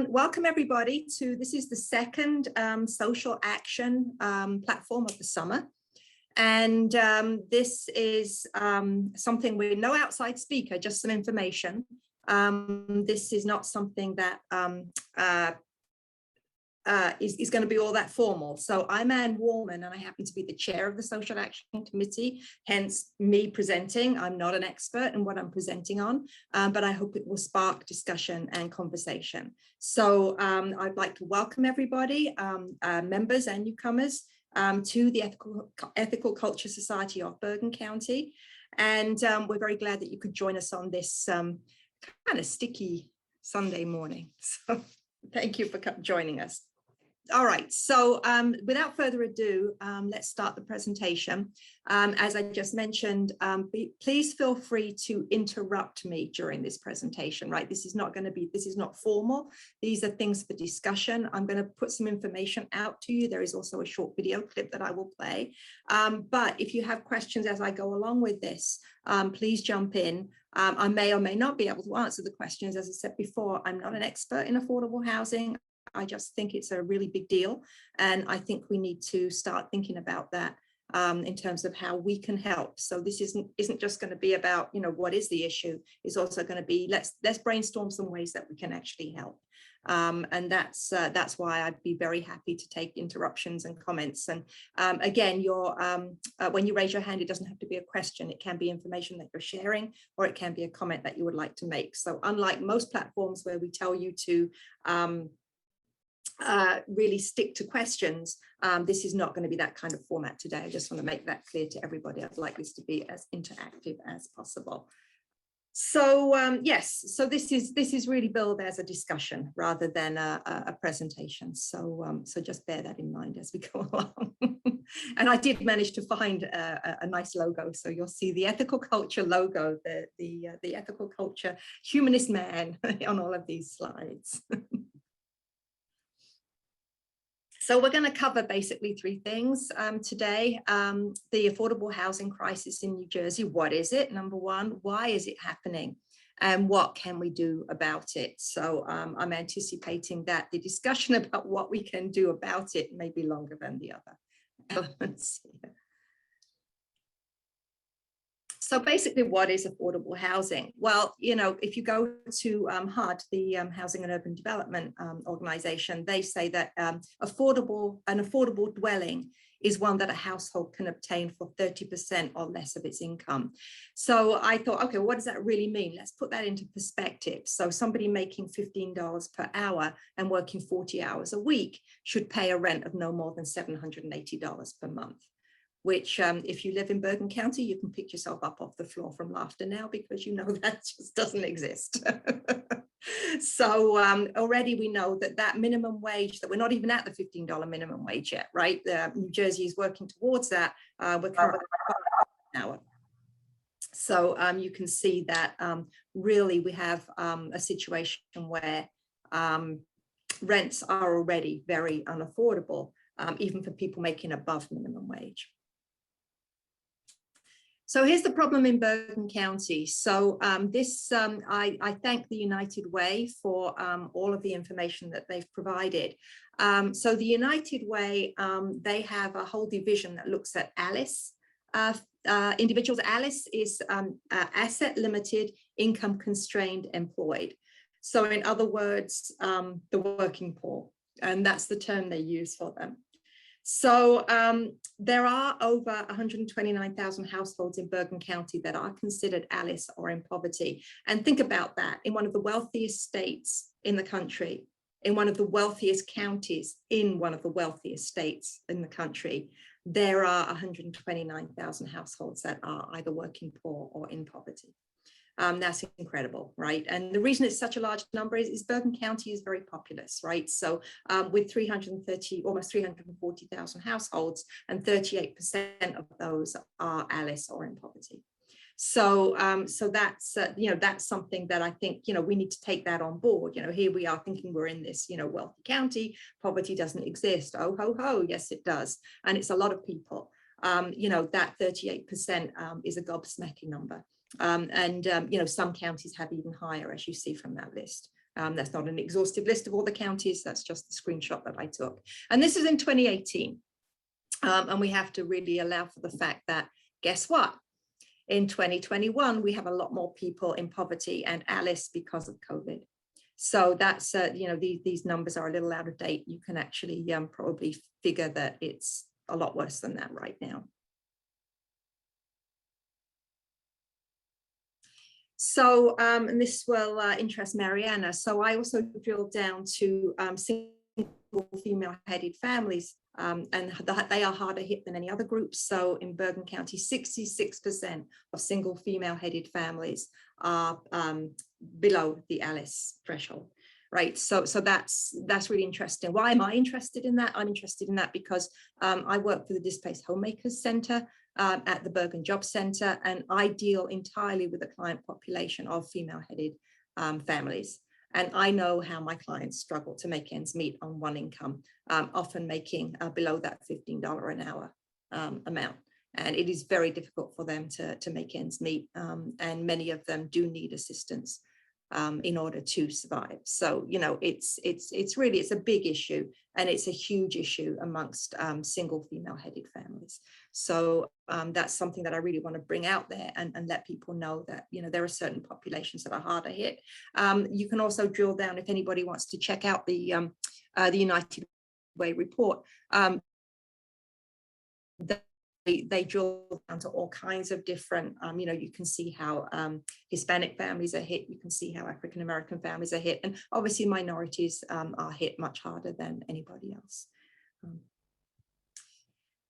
welcome everybody to, this is the second social action platform of the summer. And this is something with no outside speaker, just some information. This is not something that is going to be all that formal. So I'm Anne Wallman, and I happen to be the chair of the Social Action Committee, hence me presenting. I'm not an expert in what I'm presenting on, but I hope it will spark discussion and conversation. So I'd like to welcome everybody, members and newcomers, to the Ethical Culture Society of Bergen County. And we're very glad that you could join us on this kind of sticky Sunday morning. So thank you for joining us. All right, so without further ado, let's start the presentation. As I just mentioned, please feel free to interrupt me during this presentation, right? This is not going to be, this is not formal. These are things for discussion. I'm going to put some information out to you. There is also a short video clip that I will play. But if you have questions as I go along with this, please jump in. I may or may not be able to answer the questions. As I said before, I'm not an expert in affordable housing. I just think it's a really big deal. And I think we need to start thinking about that in terms of how we can help. So this isn't just going to be about, you know, what is the issue? It's also going to be, let's brainstorm some ways that we can actually help. And that's why I'd be very happy to take interruptions and comments. And again, when you raise your hand, it doesn't have to be a question. It can be information that you're sharing, or it can be a comment that you would like to make. So unlike most platforms where we tell you to really stick to questions, this is not going to be that kind of format today. I just want to make that clear to everybody. I'd like this to be as interactive as possible. So yes, so this is really billed as a discussion rather than a presentation. So so just bear that in mind as we go along. And I did manage to find a nice logo. So you'll see the ethical culture logo, the ethical culture humanist man on all of these slides. So we're going to cover basically three things today. The affordable housing crisis in New Jersey. What is it? Number one, why is it happening? And what can we do about it? So I'm anticipating that the discussion about what we can do about it may be longer than the other elements here. So basically, what is affordable housing? Well, you know, if you go to HUD, the Housing and Urban Development Organization, they say that an affordable dwelling is one that a household can obtain for 30% or less of its income. So I thought, okay, what does that really mean? Let's put that into perspective. So somebody making $15 per hour and working 40 hours a week should pay a rent of no more than $780 per month. Which if you live in Bergen County, you can pick yourself up off the floor from laughter now, because you know that just doesn't exist. So already we know that minimum wage, that we're not even at the $15 minimum wage yet, right? New Jersey is working towards that. We're currently an hour. So you can see that really we have a situation where rents are already very unaffordable, even for people making above minimum wage. So here's the problem in Bergen County. So I thank the United Way for all of the information that they've provided. So the United Way, they have a whole division that looks at ALICE individuals. ALICE is asset limited, income constrained, employed. So in other words, the working poor, and that's the term they use for them. So there are over 129,000 households in Bergen County that are considered ALICE or in poverty. And think about that, in one of the wealthiest states in the country, in one of the wealthiest counties, in one of the wealthiest states in the country, there are 129,000 households that are either working poor or in poverty. That's incredible, right? And the reason it's such a large number is Bergen County is very populous, right? So with almost 340,000 households, and 38% of those are ALICE or in poverty. So that's that's something that I think we need to take that on board. Here we are thinking we're in this wealthy county, poverty doesn't exist. Oh ho ho, yes it does, and it's a lot of people. That 38% is a gobsmacking number. And some counties have even higher, as you see from that list. That's not an exhaustive list of all the counties. That's just the screenshot that I took. And this is in 2018. And we have to really allow for the fact that, guess what? In 2021, we have a lot more people in poverty and Alice because of COVID. So that's, these numbers are a little out of date. You can actually probably figure that it's a lot worse than that right now. So, and this will interest Mariana. So I also drilled down to single female-headed families, and they are harder hit than any other groups. So in Bergen County, 66% of single female-headed families are below the Alice threshold, right? So that's really interesting. Why am I interested in that? I'm interested in that because I work for the Displaced Homemakers Center at the Bergen Job Center, and I deal entirely with a client population of female-headed families. And I know how my clients struggle to make ends meet on one income, often making below that $15 an hour amount. And it is very difficult for them to make ends meet. And many of them do need assistance in order to survive. So, it's a big issue, and it's a huge issue amongst single female-headed families. So that's something that I really want to bring out there and let people know that, there are certain populations that are harder hit. You can also drill down if anybody wants to check out the United Way report. They drill down to all kinds of different, you can see how Hispanic families are hit, you can see how African-American families are hit, and obviously minorities are hit much harder than anybody else.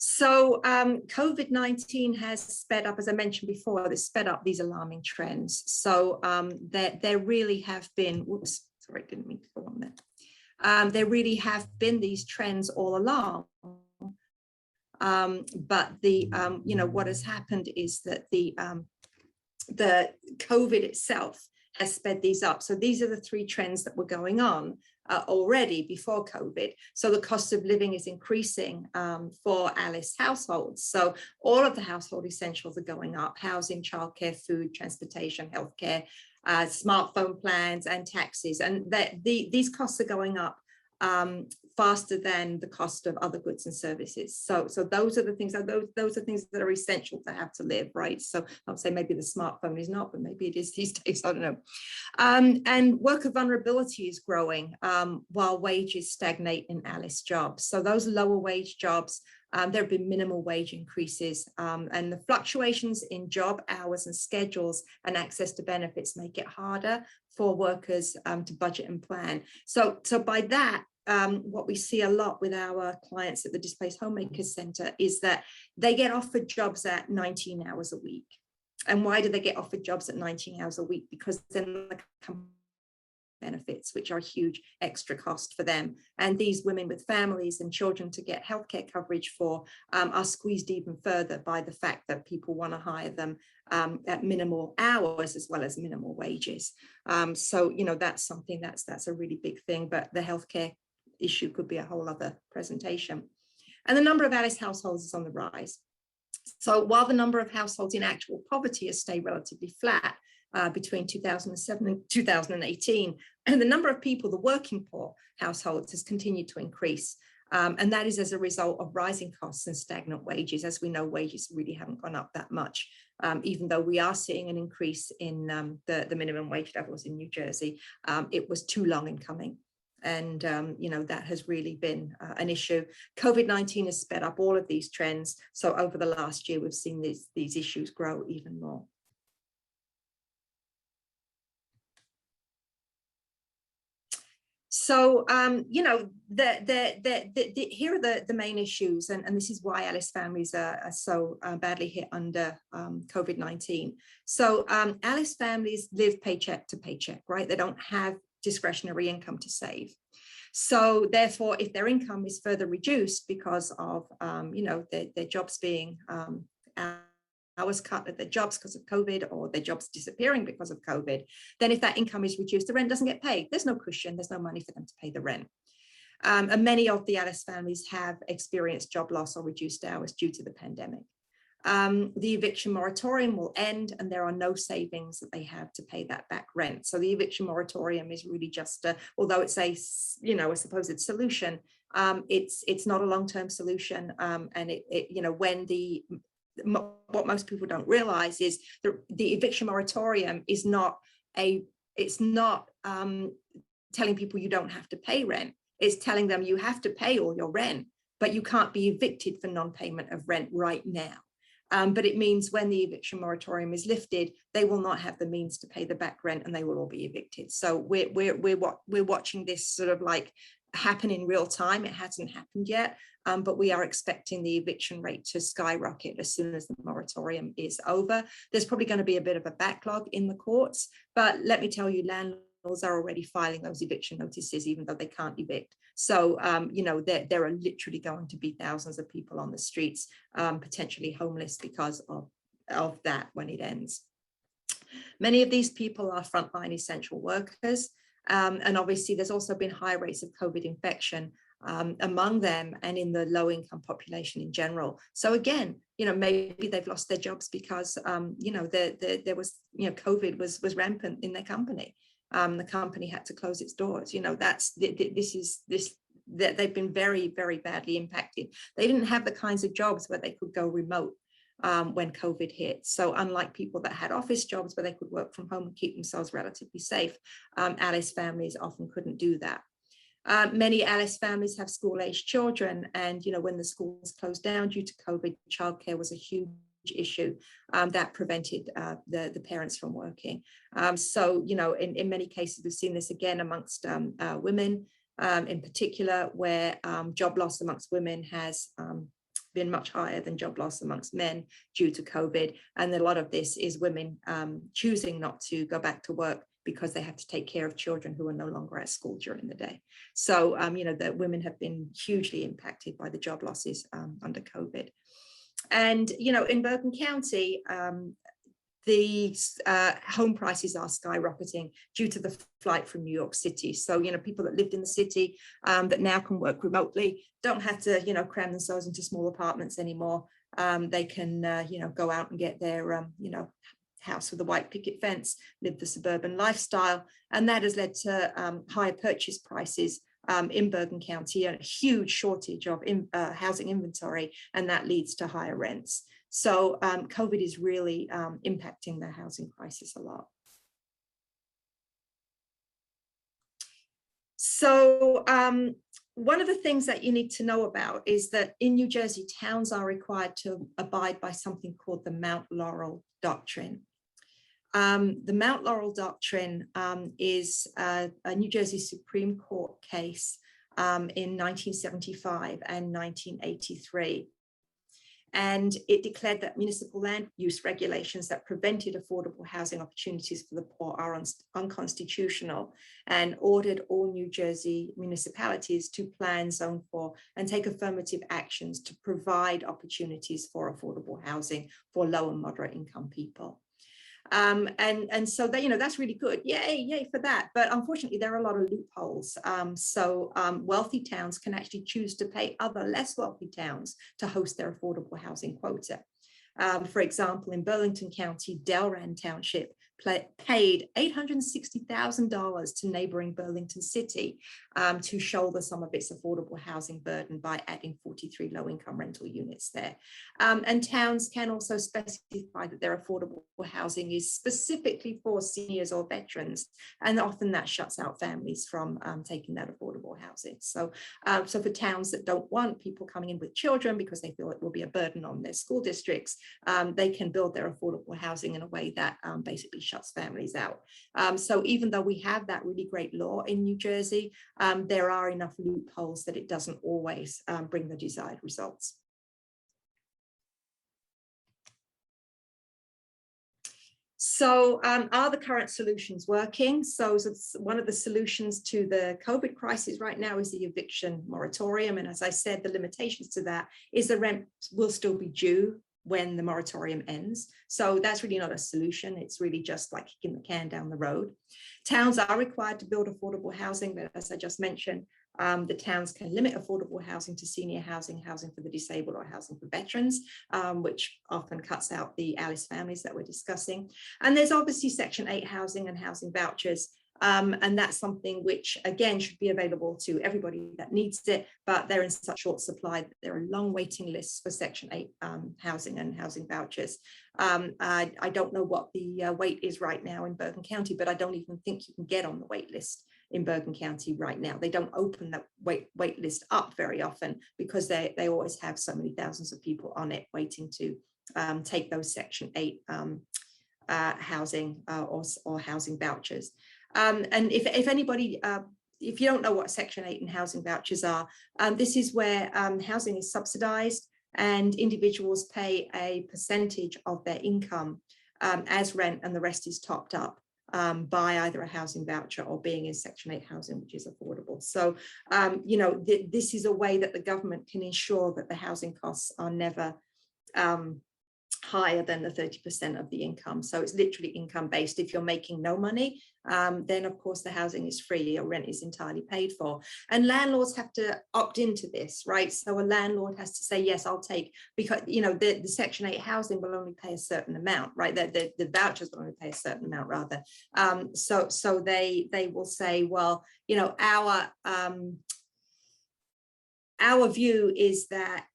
So COVID-19 has sped up, as I mentioned before, this sped up these alarming trends. So there really have been, whoops, sorry, didn't mean to go on there. There really have been these trends all along. But what has happened is that the COVID itself has sped these up. So these are the three trends that were going on already before COVID. So the cost of living is increasing for Alice households. So all of the household essentials are going up: housing, childcare, food, transportation, healthcare, smartphone plans, and taxes. And these costs are going up faster than the cost of other goods and services. So those are the things, those are things that are essential to have to live, right? So I'll say maybe the smartphone is not, but maybe it is these days, I don't know. And worker vulnerability is growing while wages stagnate in Alice jobs. So those lower wage jobs, there have been minimal wage increases, and the fluctuations in job hours and schedules and access to benefits make it harder for workers to budget and plan. So by that, what we see a lot with our clients at the Displaced Homemakers Center is that they get offered jobs at 19 hours a week. And why do they get offered jobs at 19 hours a week? Because then the benefits, which are a huge extra cost for them. And these women with families and children to get healthcare coverage for are squeezed even further by the fact that people want to hire them at minimal hours as well as minimal wages. So, that's something that's a really big thing, but the healthcare issue could be a whole other presentation. And the number of Alice households is on the rise. So while the number of households in actual poverty has stayed relatively flat between 2007 and 2018, and the number of people, the working poor households, has continued to increase. And that is as a result of rising costs and stagnant wages. As we know, wages really haven't gone up that much, even though we are seeing an increase in the minimum wage levels in New Jersey. It was too long in coming. And, that has really been an issue. COVID-19 has sped up all of these trends. So over the last year, we've seen these issues grow even more. So, here are the main issues, and this is why Alice families are so badly hit under COVID-19. So Alice families live paycheck to paycheck, right? They don't have discretionary income to save. So therefore, if their income is further reduced because of, their jobs being hours cut at their jobs because of COVID, or their jobs disappearing because of COVID, then if that income is reduced, the rent doesn't get paid. There's no cushion, there's no money for them to pay the rent. And many of the Alice families have experienced job loss or reduced hours due to the pandemic. The eviction moratorium will end and there are no savings that they have to pay that back rent. So the eviction moratorium is really just, although it's a supposed solution, it's not a long-term solution. And what most people don't realize is the eviction moratorium is not telling people you don't have to pay rent. It's telling them you have to pay all your rent, but you can't be evicted for non-payment of rent right now. But it means when the eviction moratorium is lifted, they will not have the means to pay the back rent and they will all be evicted. So we're watching this sort of like happen in real time. It hasn't happened yet, but we are expecting the eviction rate to skyrocket as soon as the moratorium is over. There's probably going to be a bit of a backlog in the courts, but let me tell you, landlords are already filing those eviction notices, even though they can't evict. So, there are literally going to be thousands of people on the streets, potentially homeless because of that when it ends. Many of these people are frontline essential workers. And obviously, there's also been high rates of COVID infection among them and in the low income population in general. So again, maybe they've lost their jobs because, there was, COVID was rampant in their company. The company had to close its doors. That they've been very, very badly impacted. They didn't have the kinds of jobs where they could go remote when COVID hit. So unlike people that had office jobs where they could work from home and keep themselves relatively safe, Alice families often couldn't do that. Many Alice families have school-aged children, and when the schools closed down due to COVID, childcare was a huge issue that prevented the parents from working. So in many cases, we've seen this again amongst women in particular, where job loss amongst women has been much higher than job loss amongst men due to COVID. And a lot of this is women choosing not to go back to work because they have to take care of children who are no longer at school during the day. So, the women have been hugely impacted by the job losses under COVID. And, in Bergen County, the home prices are skyrocketing due to the flight from New York City. So, people that lived in the city that now can work remotely don't have to, cram themselves into small apartments anymore. They can, go out and get their, house with a white picket fence, live the suburban lifestyle. And that has led to higher purchase prices in Bergen County, and a huge shortage of housing inventory, and that leads to higher rents. So COVID is really impacting the housing crisis a lot. So one of the things that you need to know about is that in New Jersey, towns are required to abide by something called the Mount Laurel Doctrine. The Mount Laurel Doctrine is a New Jersey Supreme Court case in 1975 and 1983. And it declared that municipal land use regulations that prevented affordable housing opportunities for the poor are unconstitutional, and ordered all New Jersey municipalities to plan, zone for, and take affirmative actions to provide opportunities for affordable housing for low and moderate income people. And so that, that's really good. Yay for that. But unfortunately, there are a lot of loopholes. So wealthy towns can actually choose to pay other less wealthy towns to host their affordable housing quota. For example, in Burlington County, Delran Township paid $860,000 to neighboring Burlington City to shoulder some of its affordable housing burden by adding 43 low-income rental units there. And towns can also specify that their affordable housing is specifically for seniors or veterans, and often that shuts out families from taking that affordable housing. So, so for towns that don't want people coming in with children because they feel it will be a burden on their school districts, they can build their affordable housing in a way that basically shuts families out. So even though we have that really great law in New Jersey, there are enough loopholes that it doesn't always bring the desired results. So are the current solutions working? So one of the solutions to the COVID crisis right now is the eviction moratorium. And as I said, the limitations to that is the rent will still be due when the moratorium ends. So that's really not a solution. It's really just like kicking the can down the road. Towns are required to build affordable housing, but as I just mentioned, The towns can limit affordable housing to senior housing, housing for the disabled, or housing for veterans, which often cuts out the Alice families that we're discussing. And there's obviously Section 8 housing and housing vouchers. And that's something which, again, should be available to everybody that needs it, but they're in such short supply that there are long waiting lists for Section 8 housing and housing vouchers. I don't know what the wait is right now in Bergen County, but I don't even think you can get on the wait list in Bergen County right now. They don't open that wait list up very often because they always have so many thousands of people on it waiting to take those Section 8 housing or housing vouchers. And if anybody, if you don't know what Section 8 and housing vouchers are, this is where housing is subsidized and individuals pay a percentage of their income as rent, and the rest is topped up by either a housing voucher or being in Section 8 housing, which is affordable. So, you know, this is a way that the government can ensure that the housing costs are never higher than the 30% of the income. So it's literally income based. If you're making no money, then of course the housing is free, your rent is entirely paid for. And landlords have to opt into this, right? So a landlord has to say, yes, I'll take, because, you know, the Section 8 housing will only pay a certain amount, right? The vouchers will only pay a certain amount rather. So they will say, well, you know, our view is that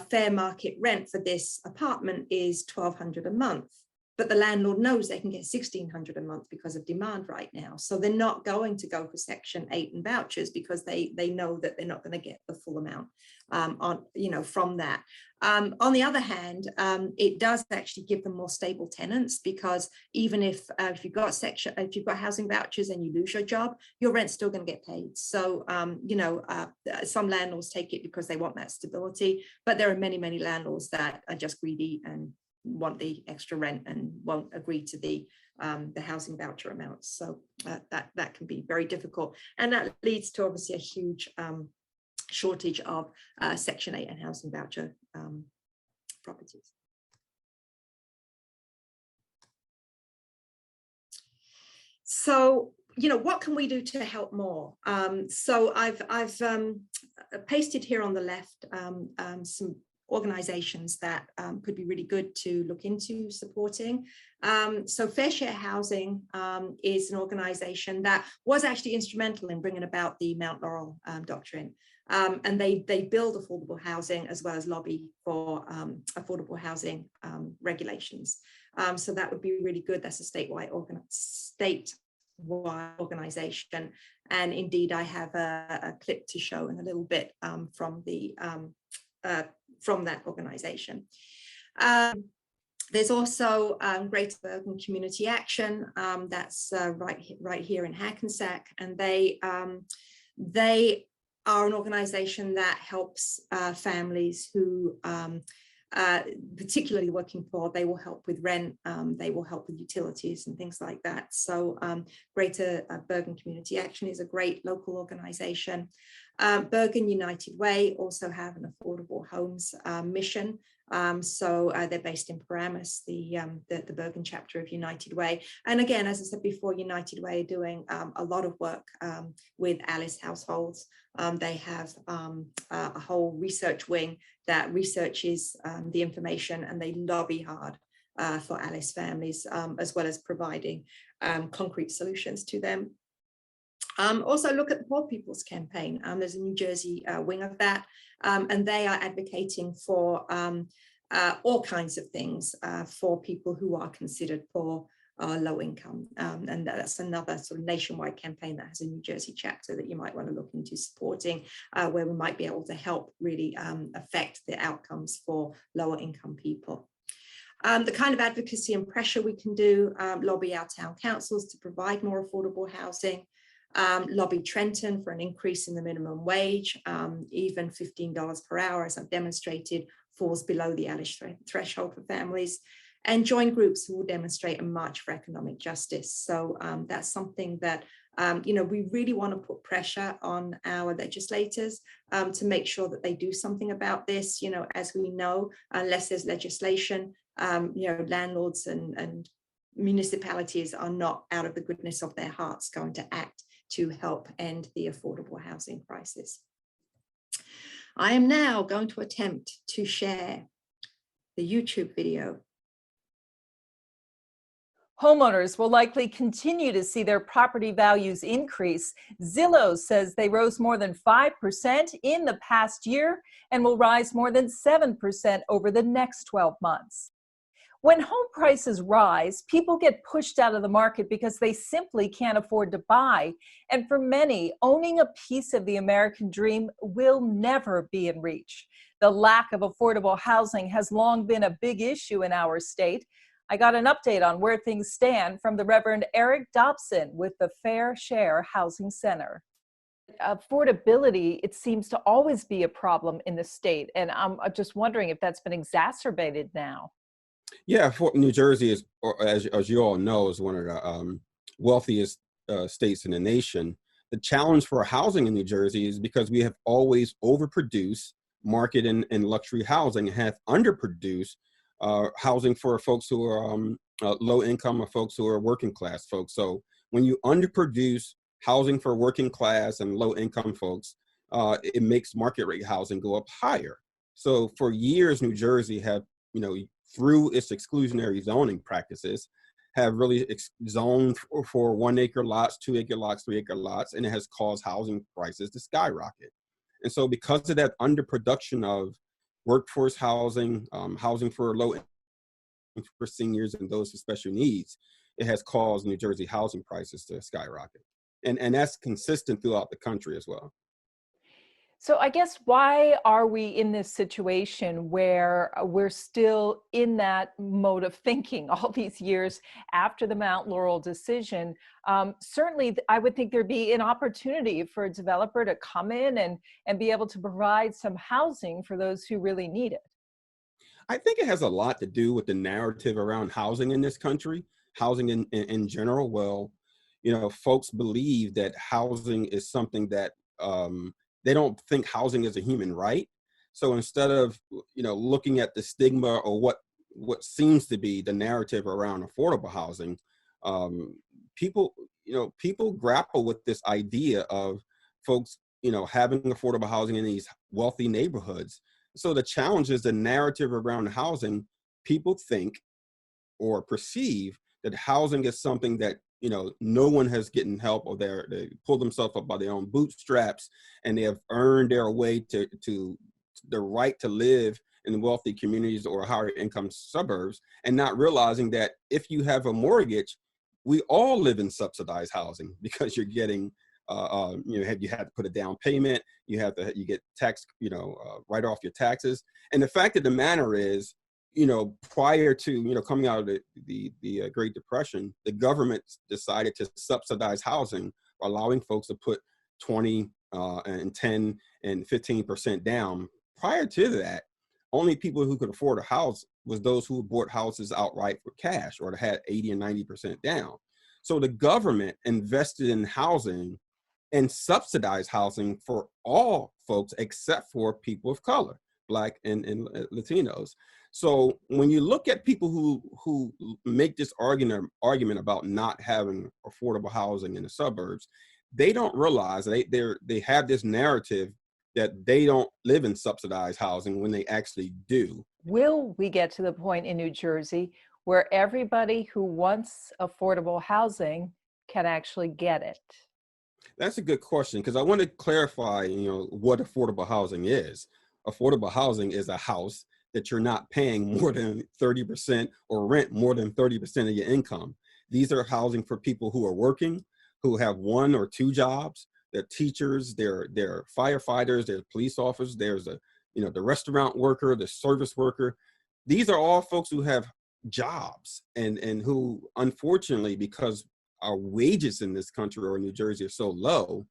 fair market rent for this apartment is $1,200 a month, but the landlord knows they can get $1,600 a month because of demand right now. So they're not going to go for Section 8 and vouchers because they know that they're not going to get the full amount from that. On the other hand, it does actually give them more stable tenants, because even if you've got housing vouchers and you lose your job, your rent's still going to get paid. So some landlords take it because they want that stability, but there are many landlords that are just greedy and want the extra rent and won't agree to the housing voucher amounts. So that can be very difficult, and that leads to obviously a huge shortage of Section 8 and housing voucher properties. So, you know, what can we do to help more? So I've pasted here on the left some organizations that could be really good to look into supporting. So Fair Share Housing is an organization that was actually instrumental in bringing about the Mount Laurel Doctrine. And they build affordable housing as well as lobby for affordable housing regulations. So that would be really good. That's a statewide organization. And indeed, I have a clip to show in a little bit from that organization. There's also Greater Bergen Community Action, that's right here in Hackensack, and they are an organization that helps families who, particularly working poor. They will help with rent, they will help with utilities and things like that. So Greater Bergen Community Action is a great local organization. Bergen United Way also have an affordable homes mission. So they're based in Paramus, the Bergen chapter of United Way. And again, as I said before, United Way are doing a lot of work with Alice households. They have a whole research wing that researches the information, and they lobby hard for Alice families, as well as providing concrete solutions to them. Also look at the Poor People's Campaign. There's a New Jersey wing of that, and they are advocating for all kinds of things for people who are considered poor or low income. And that's another sort of nationwide campaign that has a New Jersey chapter that you might want to look into supporting, where we might be able to help really affect the outcomes for lower income people. The kind of advocacy and pressure we can do, lobby our town councils to provide more affordable housing, lobby Trenton for an increase in the minimum wage, even $15 per hour, as I've demonstrated, falls below the Alice threshold for families, and join groups who will demonstrate a march for economic justice. So that's something that we really want to put pressure on our legislators to make sure that they do something about this. As we know, unless there's legislation, landlords and municipalities are not, out of the goodness of their hearts, going to act to help end the affordable housing crisis. I am now going to attempt to share the YouTube video. Homeowners will likely continue to see their property values increase. Zillow says they rose more than 5% in the past year and will rise more than 7% over the next 12 months. When home prices rise, people get pushed out of the market because they simply can't afford to buy. And for many, owning a piece of the American dream will never be in reach. The lack of affordable housing has long been a big issue in our state. I got an update on where things stand from the Reverend Eric Dobson with the Fair Share Housing Center. Affordability, it seems to always be a problem in the state, and I'm just wondering if that's been exacerbated now. Yeah, New Jersey is, as you all know, is one of the wealthiest states in the nation. The challenge for housing in New Jersey is because we have always overproduced market and luxury housing and have underproduced housing for folks who are low income or folks who are working class folks. So when you underproduce housing for working class and low income folks, it makes market rate housing go up higher. So for years, New Jersey have, through its exclusionary zoning practices, have really zoned for 1 acre lots, 2 acre lots, 3 acre lots, and it has caused housing prices to skyrocket. And so because of that underproduction of workforce housing, housing for low income for seniors and those with special needs, it has caused New Jersey housing prices to skyrocket. And that's consistent throughout the country as well. So I guess, why are we in this situation where we're still in that mode of thinking all these years after the Mount Laurel decision? Certainly, I would think there'd be an opportunity for a developer to come in and be able to provide some housing for those who really need it. I think it has a lot to do with the narrative around housing in this country, housing in general. Well, folks believe that housing is something that they don't think housing is a human right. So instead of, looking at the stigma or what seems to be the narrative around affordable housing, people grapple with this idea of folks, having affordable housing in these wealthy neighborhoods. So the challenge is the narrative around housing. People think or perceive that housing is something that no one has gotten help, or they pull themselves up by their own bootstraps, and they have earned their way to the right to live in wealthy communities or higher income suburbs, and not realizing that if you have a mortgage, we all live in subsidized housing because you're getting, you have to put a down payment, you get tax, write off your taxes. And the fact of the matter is, prior to, coming out of the Great Depression, the government decided to subsidize housing, allowing folks to put 20 and 10 and 15% down. Prior to that, only people who could afford a house was those who bought houses outright for cash or had 80 and 90% down. So the government invested in housing and subsidized housing for all folks except for people of color, Black and Latinos. So when you look at people who make this argument about not having affordable housing in the suburbs, they don't realize they have this narrative that they don't live in subsidized housing when they actually do. Will we get to the point in New Jersey where everybody who wants affordable housing can actually get it? That's a good question, because I want to clarify, what affordable housing is. Affordable housing is a house that you're not paying more than 30% or rent more than 30% of your income. These are housing for people who are working, who have 1 or 2 jobs. They're teachers, they're firefighters, they're police officers, there's the restaurant worker, the service worker. These are all folks who have jobs and who, unfortunately, because our wages in this country or in New Jersey are so low,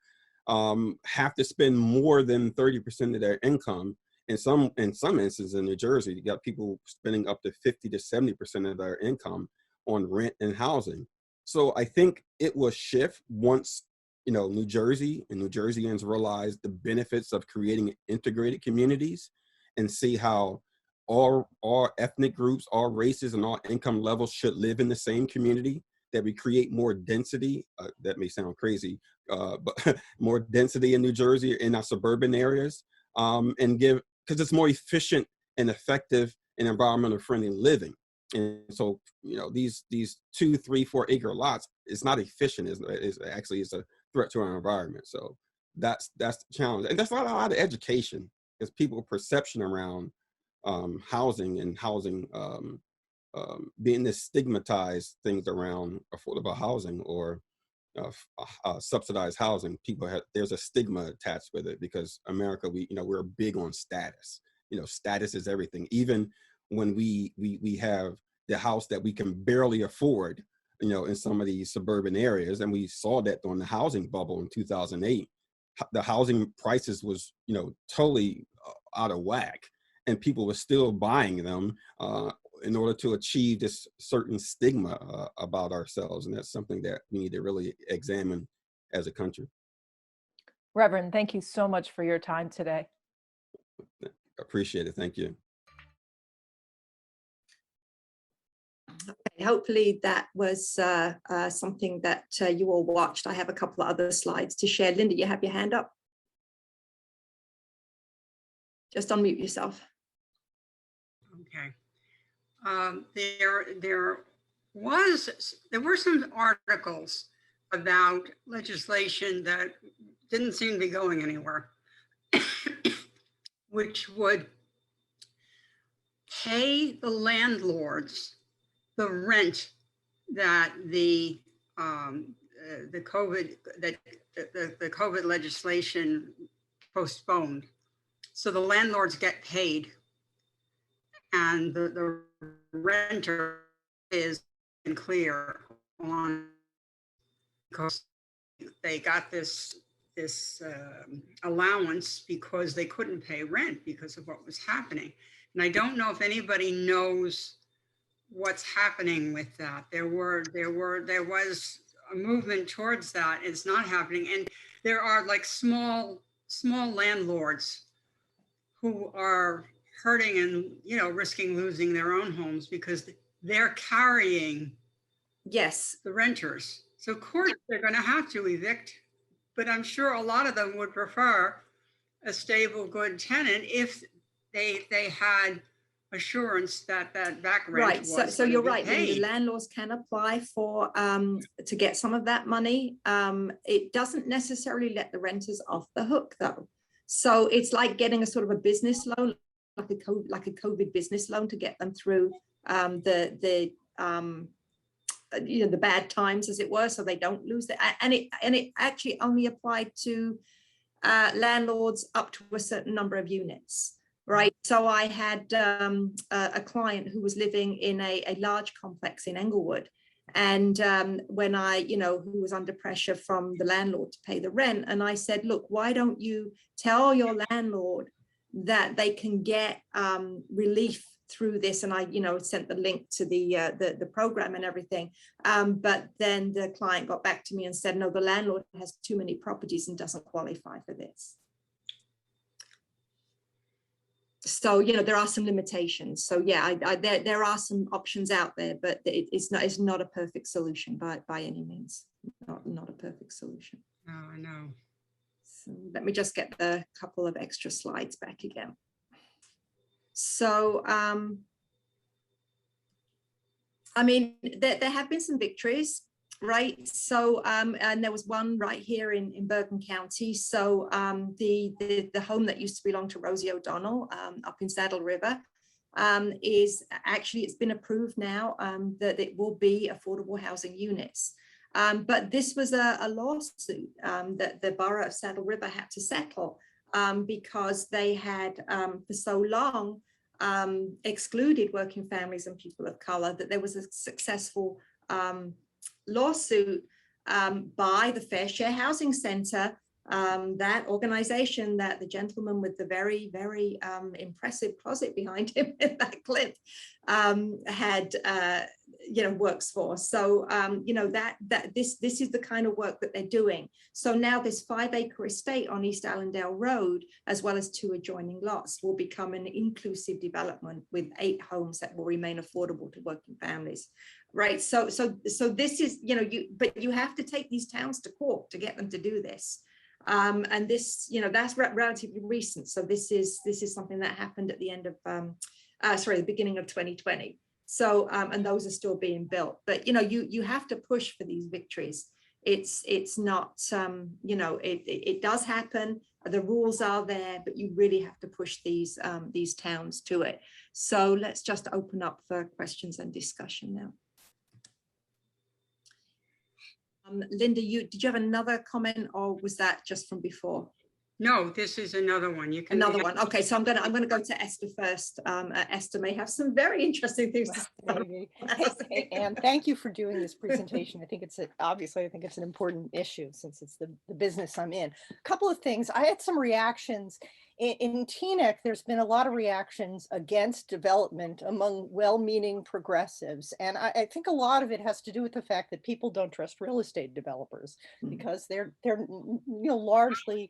have to spend more than 30% of their income. In some instances in New Jersey, you got people spending up to 50 to 70% of their income on rent and housing. So I think it will shift once, New Jersey and New Jerseyans realize the benefits of creating integrated communities and see how all ethnic groups, all races, and all income levels should live in the same community, that we create more density. That may sound crazy, more density in New Jersey in our suburban areas, and because it's more efficient and effective and environmental friendly living. And so, these 2, 3, 4 acre lots, it's not efficient. It's actually a threat to our environment. So that's the challenge, and that's not a lot of education, because people's perception around housing and housing being this stigmatized things around affordable housing or subsidized housing. There's a stigma attached with it, because America, we're big on status. Status is everything. Even when we have the house that we can barely afford, in some of these suburban areas, and we saw that during the housing bubble in 2008, the housing prices was, totally out of whack, and people were still buying them in order to achieve this certain stigma about ourselves. And that's something that we need to really examine as a country. Reverend, thank you so much for your time today. Appreciate it. Thank you. Okay, hopefully that was something that you all watched. I have a couple of other slides to share. Linda, you have your hand up? Just unmute yourself. Okay. There were some articles about legislation that didn't seem to be going anywhere, which would pay the landlords the rent that the COVID legislation postponed. So the landlords get paid, and the renter is clear on, because they got this allowance because they couldn't pay rent because of what was happening. And I don't know if anybody knows what's happening with that. There was a movement towards that. It's not happening, and there are like small landlords who are hurting and risking losing their own homes because they're carrying the renters. So of course they're going to have to evict, but I'm sure a lot of them would prefer a stable, good tenant if they had assurance that back rent was so you're right, paid. Linda, landlords can apply for to get some of that money. It doesn't necessarily let the renters off the hook though. So it's like getting a sort of a business loan, like a COVID business loan, to get them through the bad times, as it were, so they don't lose it. And it actually only applied to landlords up to a certain number of units, right? So I had a client who was living in a large complex in Englewood, and when who was under pressure from the landlord to pay the rent, and I said, look, why don't you tell your landlord that they can get relief through this? And I sent the link to the program and everything, but then the client got back to me and said, no, the landlord has too many properties and doesn't qualify for this. So there are some limitations. So yeah, there are some options out there, but it's not a perfect solution by any means. Not a perfect solution. Oh, I know. So let me just get the couple of extra slides back again. So I mean, there have been some victories, right? So and there was one right here in Bergen County. So the home that used to belong to Rosie O'Donnell up in Saddle River it's been approved now that it will be affordable housing units. But this was a lawsuit that the borough of Saddle River had to settle because they had for so long excluded working families and people of color, that there was a successful lawsuit by the Fair Share Housing Center, that organization that the gentleman with the very, very impressive closet behind him in that clip had works for. So, this is the kind of work that they're doing. So now this 5-acre estate on East Allendale Road, as well as 2 adjoining lots, will become an inclusive development with 8 homes that will remain affordable to working families. Right. So this is, but you have to take these towns to court to get them to do this. And this, that's relatively recent. So this is something that happened at the end of, the beginning of 2020. So, and those are still being built, but, you have to push for these victories. It's not, it does happen. The rules are there, but you really have to push these towns to it. So let's just open up for questions and discussion now. Linda, did you have another comment, or was that just from before? No, this is another one. You can Another one. Okay, so I'm gonna go to Esther first. Esther may have some very interesting things to say. And thank you for doing this presentation. I think it's obviously an important issue since it's the business I'm in. A couple of things. I had some reactions in Teaneck. There's been a lot of reactions against development among well-meaning progressives, and I think a lot of it has to do with the fact that people don't trust real estate developers because they're largely.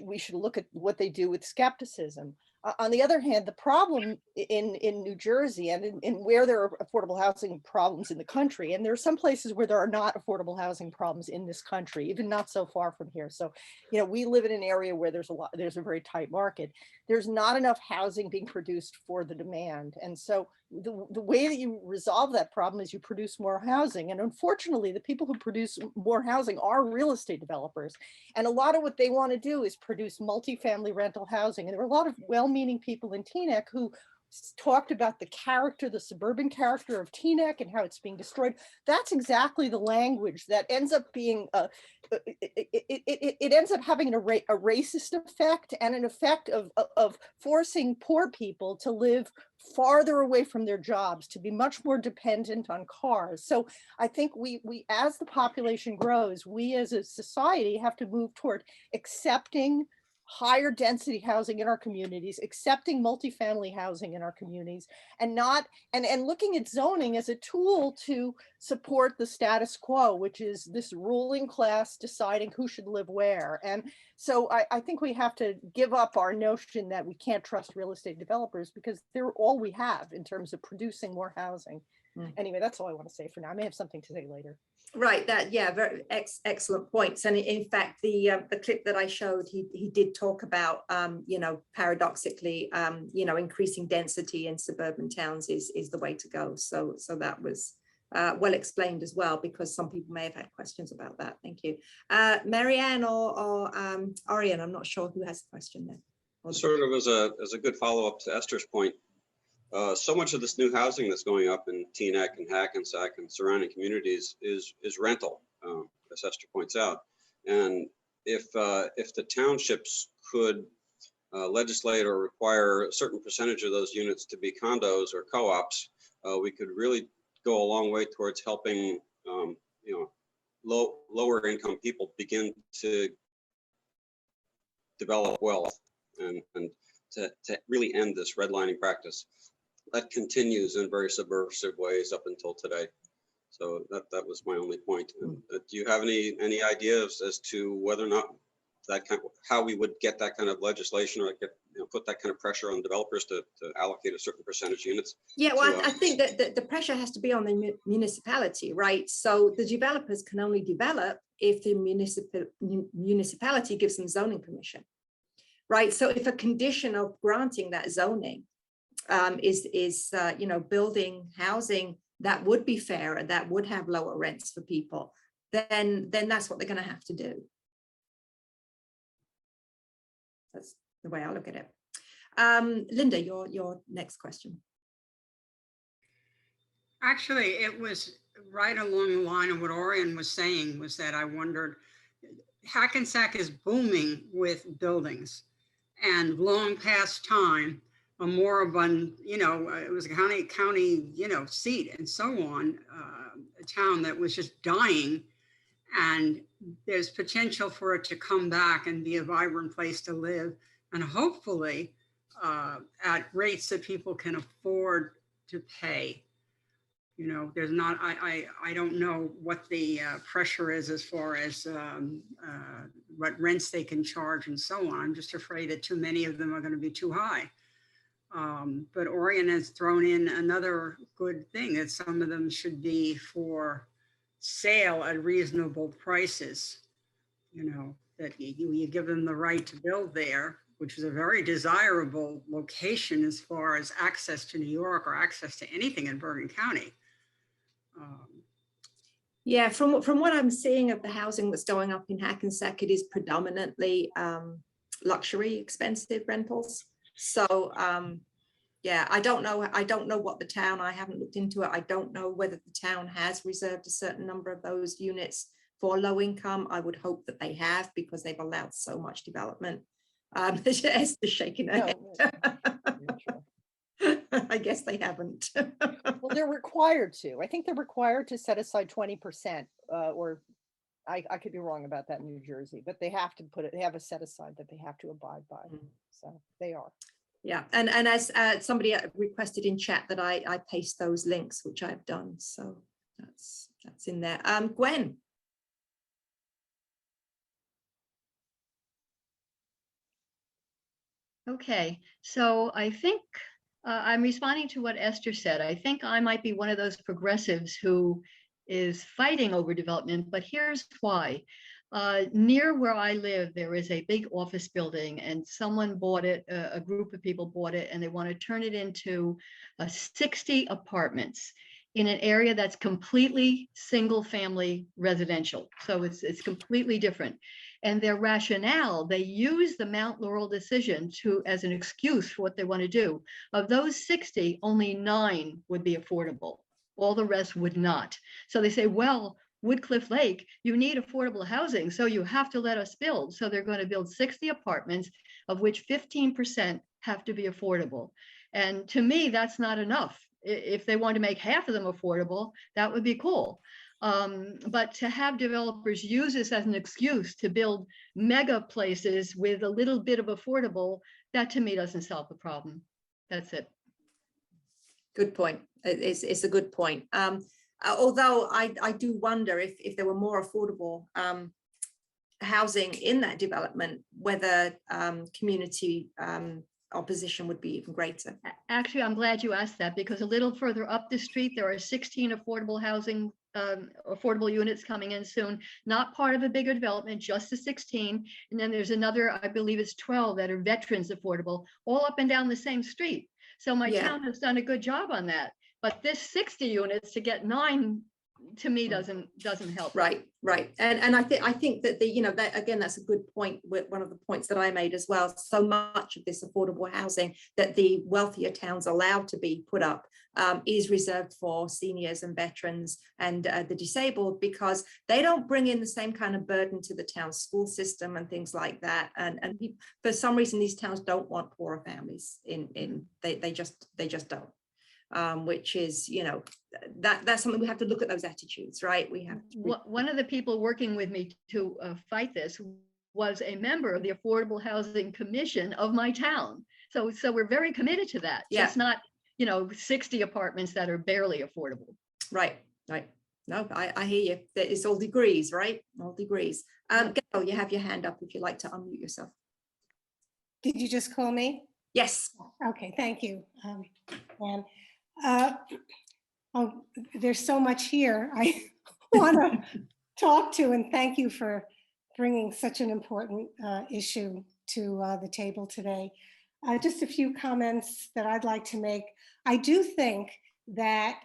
We should look at what they do with skepticism. On the other hand, the problem in New Jersey and in where there are affordable housing problems in the country, and there are some places where there are not affordable housing problems in this country, even not so far from here. So, we live in an area where there's a very tight market. There's not enough housing being produced for the demand. And so the way that you resolve that problem is you produce more housing. And unfortunately, the people who produce more housing are real estate developers. And a lot of what they want to do is produce multifamily rental housing. And there are a lot of well-meaning people in Teaneck who talked about the suburban character of Teaneck and how it's being destroyed. That's exactly the language that ends up being, it ends up having a racist effect and an effect of forcing poor people to live farther away from their jobs, to be much more dependent on cars. So I think we as the population grows, we as a society have to move toward accepting higher density housing in our communities, accepting multifamily housing in our communities, and looking at zoning as a tool to support the status quo, which is this ruling class deciding who should live where. And so I think we have to give up our notion that we can't trust real estate developers because they're all we have in terms of producing more housing. Anyway, that's all I want to say for now. I may have something to say later. Right, very excellent points. And in fact, the clip that I showed, he did talk about, paradoxically, increasing density in suburban towns is the way to go. So that was well explained as well, because some people may have had questions about that. Thank you. Marianne or Ariane, I'm not sure who has a question there. Sort of as a good follow-up to Esther's point, so much of this new housing that's going up in Teaneck and Hackensack and surrounding communities is rental, as Esther points out. And if the townships could legislate or require a certain percentage of those units to be condos or co-ops, we could really go a long way towards helping lower income people begin to develop wealth and to really end this redlining practice that continues in very subversive ways up until today. So that was my only point. And, do you have any ideas as to whether or not how we would get that kind of legislation or put that kind of pressure on developers to allocate a certain percentage of units? Yeah, well, I think that the pressure has to be on the municipality, right? So the developers can only develop if the municipality gives them zoning permission, right? So if a condition of granting that zoning is building housing that would be fair and that would have lower rents for people, then that's what they're going to have to do. That's the way I look at it. Linda, your next question. Actually, it was right along the line of what Orion was saying, was that I wondered, Hackensack is booming with buildings, and long past time, a moribund, it was a county, seat and so on, a town that was just dying. And there's potential for it to come back and be a vibrant place to live, and hopefully at rates that people can afford to pay. You know, there's not, I don't know what the pressure is as far as what rents they can charge and so on. I'm just afraid that too many of them are going to be too high. But Oregon has thrown in another good thing, that some of them should be for sale at reasonable prices. You know, that you give them the right to build there, which is a very desirable location as far as access to New York or access to anything in Bergen County. Yeah, from what I'm seeing of the housing that's going up in Hackensack, it is predominantly luxury, expensive rentals. So yeah, I don't know what the town, I haven't looked into it. I don't know whether the town has reserved a certain number of those units for low income. I would hope that they have, because they've allowed so much development. Esther's shaking her head. I guess they haven't. Well, they're required to. I think they're required to set aside 20%, or I could be wrong about that in New Jersey, but they have to put it, they have a set aside that they have to abide by. So they are. Yeah, and as somebody requested in chat that I paste those links, which I've done. So that's in there. Gwen. Okay, so I think I'm responding to what Esther said. I think I might be one of those progressives who is fighting over development, but here's why. Near where I live, there is a big office building, and someone bought it, a group of people bought it, and they want to turn it into 60 apartments in an area that's completely single family residential. So it's completely different. And their rationale, they use the Mount Laurel decision as an excuse for what they want to do. Of those 60, only 9 would be affordable. All the rest would not. So they say, well, Woodcliff Lake, you need affordable housing, so you have to let us build. So they're going to build 60 apartments, of which 15% have to be affordable. And to me, that's not enough. If they want to make half of them affordable, that would be cool. But to have developers use this as an excuse to build mega places with a little bit of affordable, that to me doesn't solve the problem. That's it. Good point. It's a good point. Although I do wonder if there were more affordable housing in that development, whether community opposition would be even greater. Actually, I'm glad you asked that, because a little further up the street, there are 16 affordable housing, affordable units coming in soon, not part of a bigger development, just the 16. And then there's another, I believe it's 12 that are veterans affordable, all up and down the same street. So my town has done a good job on that. But this 60 units to get 9, to me, doesn't help. Right. And I think that that again, that's a good point. One of the points that I made as well. So much of this affordable housing that the wealthier towns allow to be put up is reserved for seniors and veterans and the disabled, because they don't bring in the same kind of burden to the town school system and things like that. And people, for some reason, these towns don't want poorer families they just don't. Which is, that's something we have to look at, those attitudes, right? We have to. One of the people working with me to fight this was a member of the Affordable Housing Commission of my town. So we're very committed to that. Yeah. It's not, 60 apartments that are barely affordable. Right. No, I hear you. It's all degrees, right? All degrees. Gail, you have your hand up if you'd like to unmute yourself. Did you just call me? Yes. Okay, thank you. And there's so much here I want to talk to, and thank you for bringing such an important issue to the table today. Just a few comments that I'd like to make. I do think that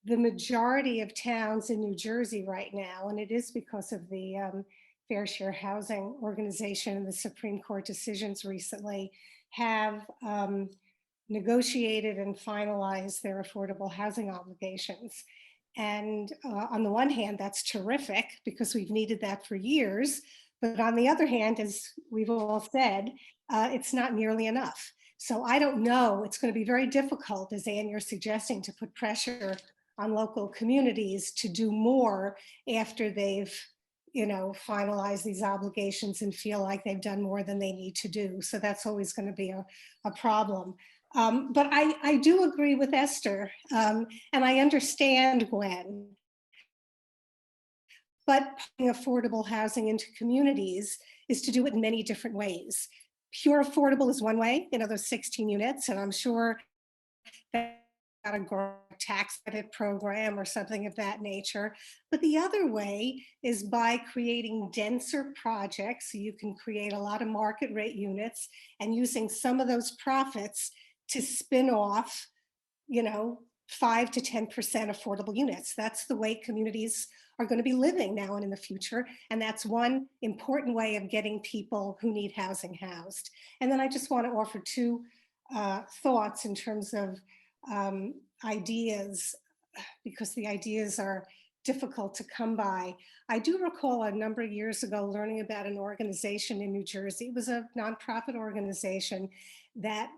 the majority of towns in New Jersey right now, and it is because of the Fair Share Housing Organization and the Supreme Court decisions recently, have negotiated and finalized their affordable housing obligations. And on the one hand, that's terrific, because we've needed that for years. But on the other hand, as we've all said, it's not nearly enough. So I don't know, it's going to be very difficult, as Anne, you're suggesting, to put pressure on local communities to do more after they've finalize these obligations and feel like they've done more than they need to do. So that's always going to be a problem. But I do agree with Esther, and I understand Gwen. But putting affordable housing into communities is to do it in many different ways. Pure affordable is one way, those 16 units, and I'm sure that got a tax credit program or something of that nature. But the other way is by creating denser projects. So you can create a lot of market rate units and using some of those profits to spin off, 5 to 10% affordable units. That's the way communities are going to be living now and in the future. And that's one important way of getting people who need housing housed. And then I just want to offer two thoughts in terms of ideas, because the ideas are difficult to come by. I do recall a number of years ago learning about an organization in New Jersey. It was a nonprofit organization that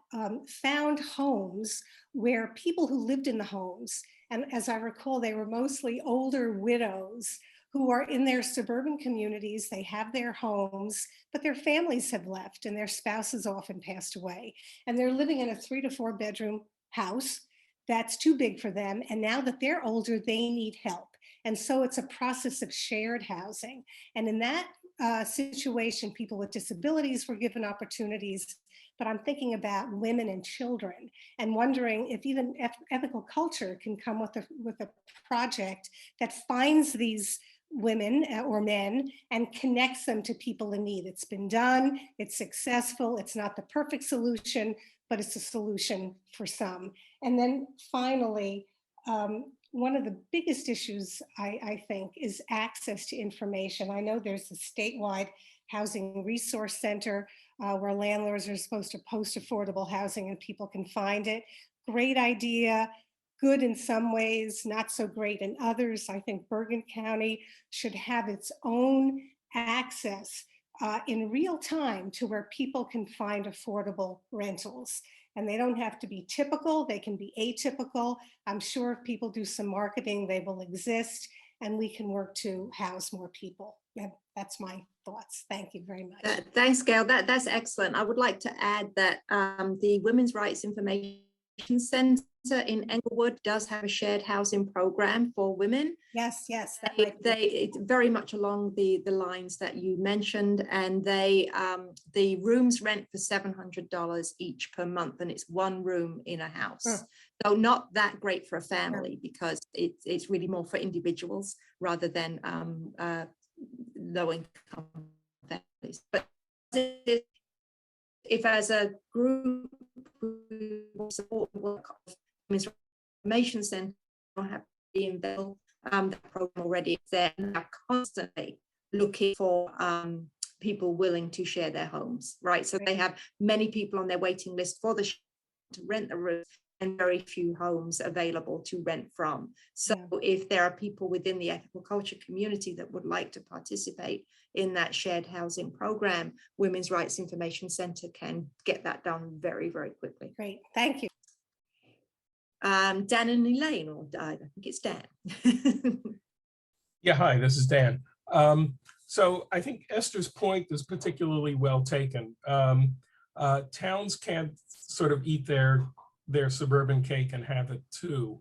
found homes where people who lived in the homes, and as I recall, they were mostly older widows who are in their suburban communities. They have their homes, but their families have left and their spouses often passed away. And they're living in a 3 to 4 bedroom house that's too big for them. And now that they're older, they need help. And so it's a process of shared housing. And in that situation, people with disabilities were given opportunities, but I'm thinking about women and children and wondering if even ethical culture can come with a project that finds these women or men and connects them to people in need. It's been done, it's successful, it's not the perfect solution, but it's a solution for some. And then finally, one of the biggest issues, I think, is access to information. I know there's a statewide housing resource center where landlords are supposed to post affordable housing and people can find it. Great idea, good in some ways, not so great in others. I think Bergen County should have its own access in real time to where people can find affordable rentals. And they don't have to be typical, they can be atypical. I'm sure if people do some marketing, they will exist and we can work to house more people. That's my thoughts. Thank you very much. Thanks, Gail. That's excellent. I would like to add that the Women's Rights Information Center in Englewood does have a shared housing program for women. Yes, yes. It's very much along the lines that you mentioned, and the rooms rent for $700 each per month, and it's one room in a house. So not that great for a family because it's really more for individuals rather than low income families. But if as a group we support the work of Women's Information Center, have to be involved. That program already is there, and are constantly looking for people willing to share their homes, right? So they have many people on their waiting list for to rent the room, and very few homes available to rent from. So if there are people within the ethical culture community that would like to participate in that shared housing program, Women's Rights Information Center can get that done very, very quickly. Great, thank you. Dan and Elaine, or I think it's Dan. Yeah, hi, this is Dan. So I think Esther's point is particularly well taken. Towns can't sort of eat their suburban cake and have it too.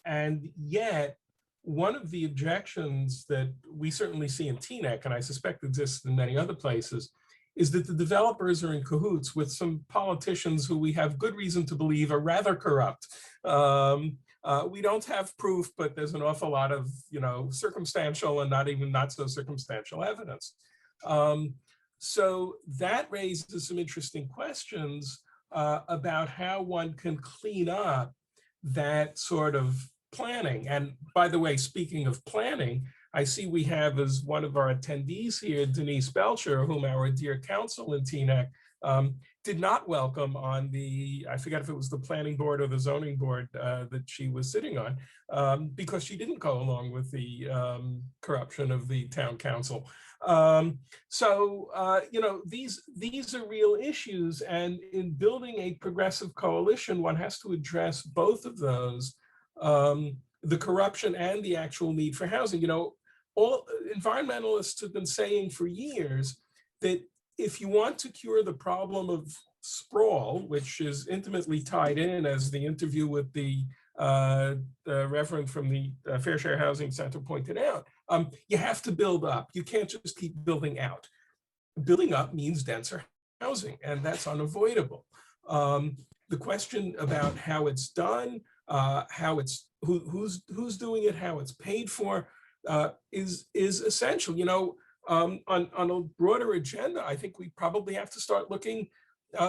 And yet, one of the objections that we certainly see in Teaneck, and I suspect exists in many other places, is that the developers are in cahoots with some politicians who we have good reason to believe are rather corrupt. We don't have proof, but there's an awful lot of, circumstantial and not so circumstantial evidence. So that raises some interesting questions about how one can clean up that sort of planning. And by the way, speaking of planning, I see we have as one of our attendees here, Denise Belcher, whom our dear counsel in Teaneck did not welcome on the, I forget if it was the planning board or the zoning board that she was sitting on, because she didn't go along with the corruption of the town council. These are real issues, and in building a progressive coalition, one has to address both of those, the corruption and the actual need for housing. All environmentalists have been saying for years that if you want to cure the problem of sprawl, which is intimately tied in, as the interview with the reverend from the Fair Share Housing Center pointed out, you have to build up. You can't just keep building out. Building up means denser housing, and that's unavoidable. The question about how it's done, how it's who's doing it, how it's paid for, is essential. You know, on a broader agenda, I think we probably have to start looking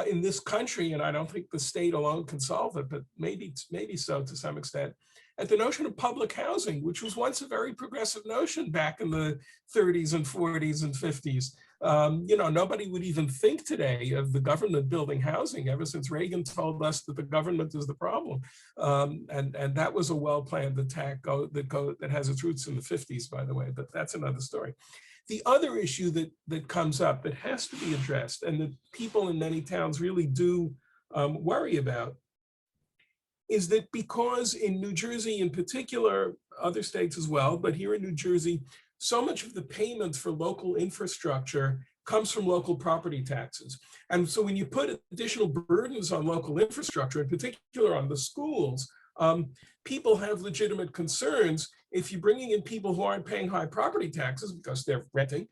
in this country, and I don't think the state alone can solve it, but maybe so to some extent, at the notion of public housing, which was once a very progressive notion back in the 30s and 40s and 50s. You know, nobody would even think today of the government building housing ever since Reagan told us that the government is the problem. And that was a well-planned attack that has its roots in the 50s, by the way, but that's another story. The other issue that comes up that has to be addressed, and that people in many towns really do worry about, is that because in New Jersey in particular, other states as well, but here in New Jersey, so much of the payment for local infrastructure comes from local property taxes. And so when you put additional burdens on local infrastructure, in particular on the schools, people have legitimate concerns. If you're bringing in people who aren't paying high property taxes because they're renting,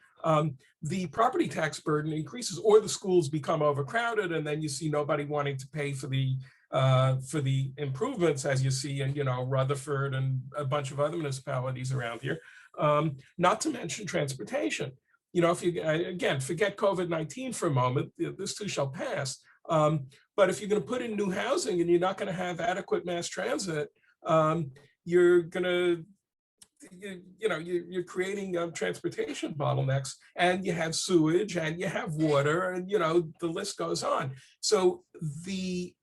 the property tax burden increases, or the schools become overcrowded, and then you see nobody wanting to pay for the improvements, as you see in, you know, Rutherford and a bunch of other municipalities around here. Not to mention transportation. You know, if you, again, forget COVID-19 for a moment, this too shall pass. But if you're going to put in new housing and you're not going to have adequate mass transit, you're going to, you're creating transportation bottlenecks, and you have sewage, and you have water, and, you know, the list goes on. So the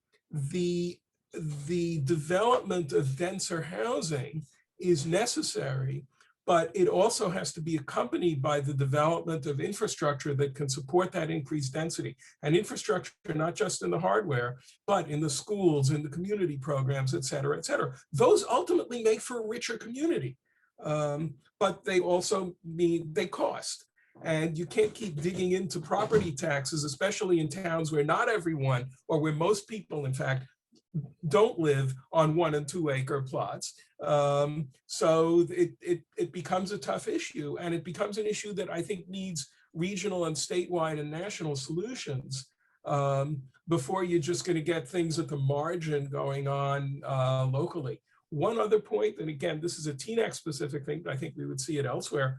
development of denser housing is necessary, but it also has to be accompanied by the development of infrastructure that can support that increased density. And infrastructure, not just in the hardware, but in the schools, in the community programs, et cetera, et cetera. Those ultimately make for a richer community, but they also mean they cost. And you can't keep digging into property taxes, especially in towns where not everyone, or where most people, in fact, don't live on 1 and 2 acre plots. So it becomes a tough issue, and it becomes an issue that I think needs regional and statewide and national solutions before you're just going to get things at the margin going on locally. One other point, and again, this is a TNAC specific thing, but I think we would see it elsewhere.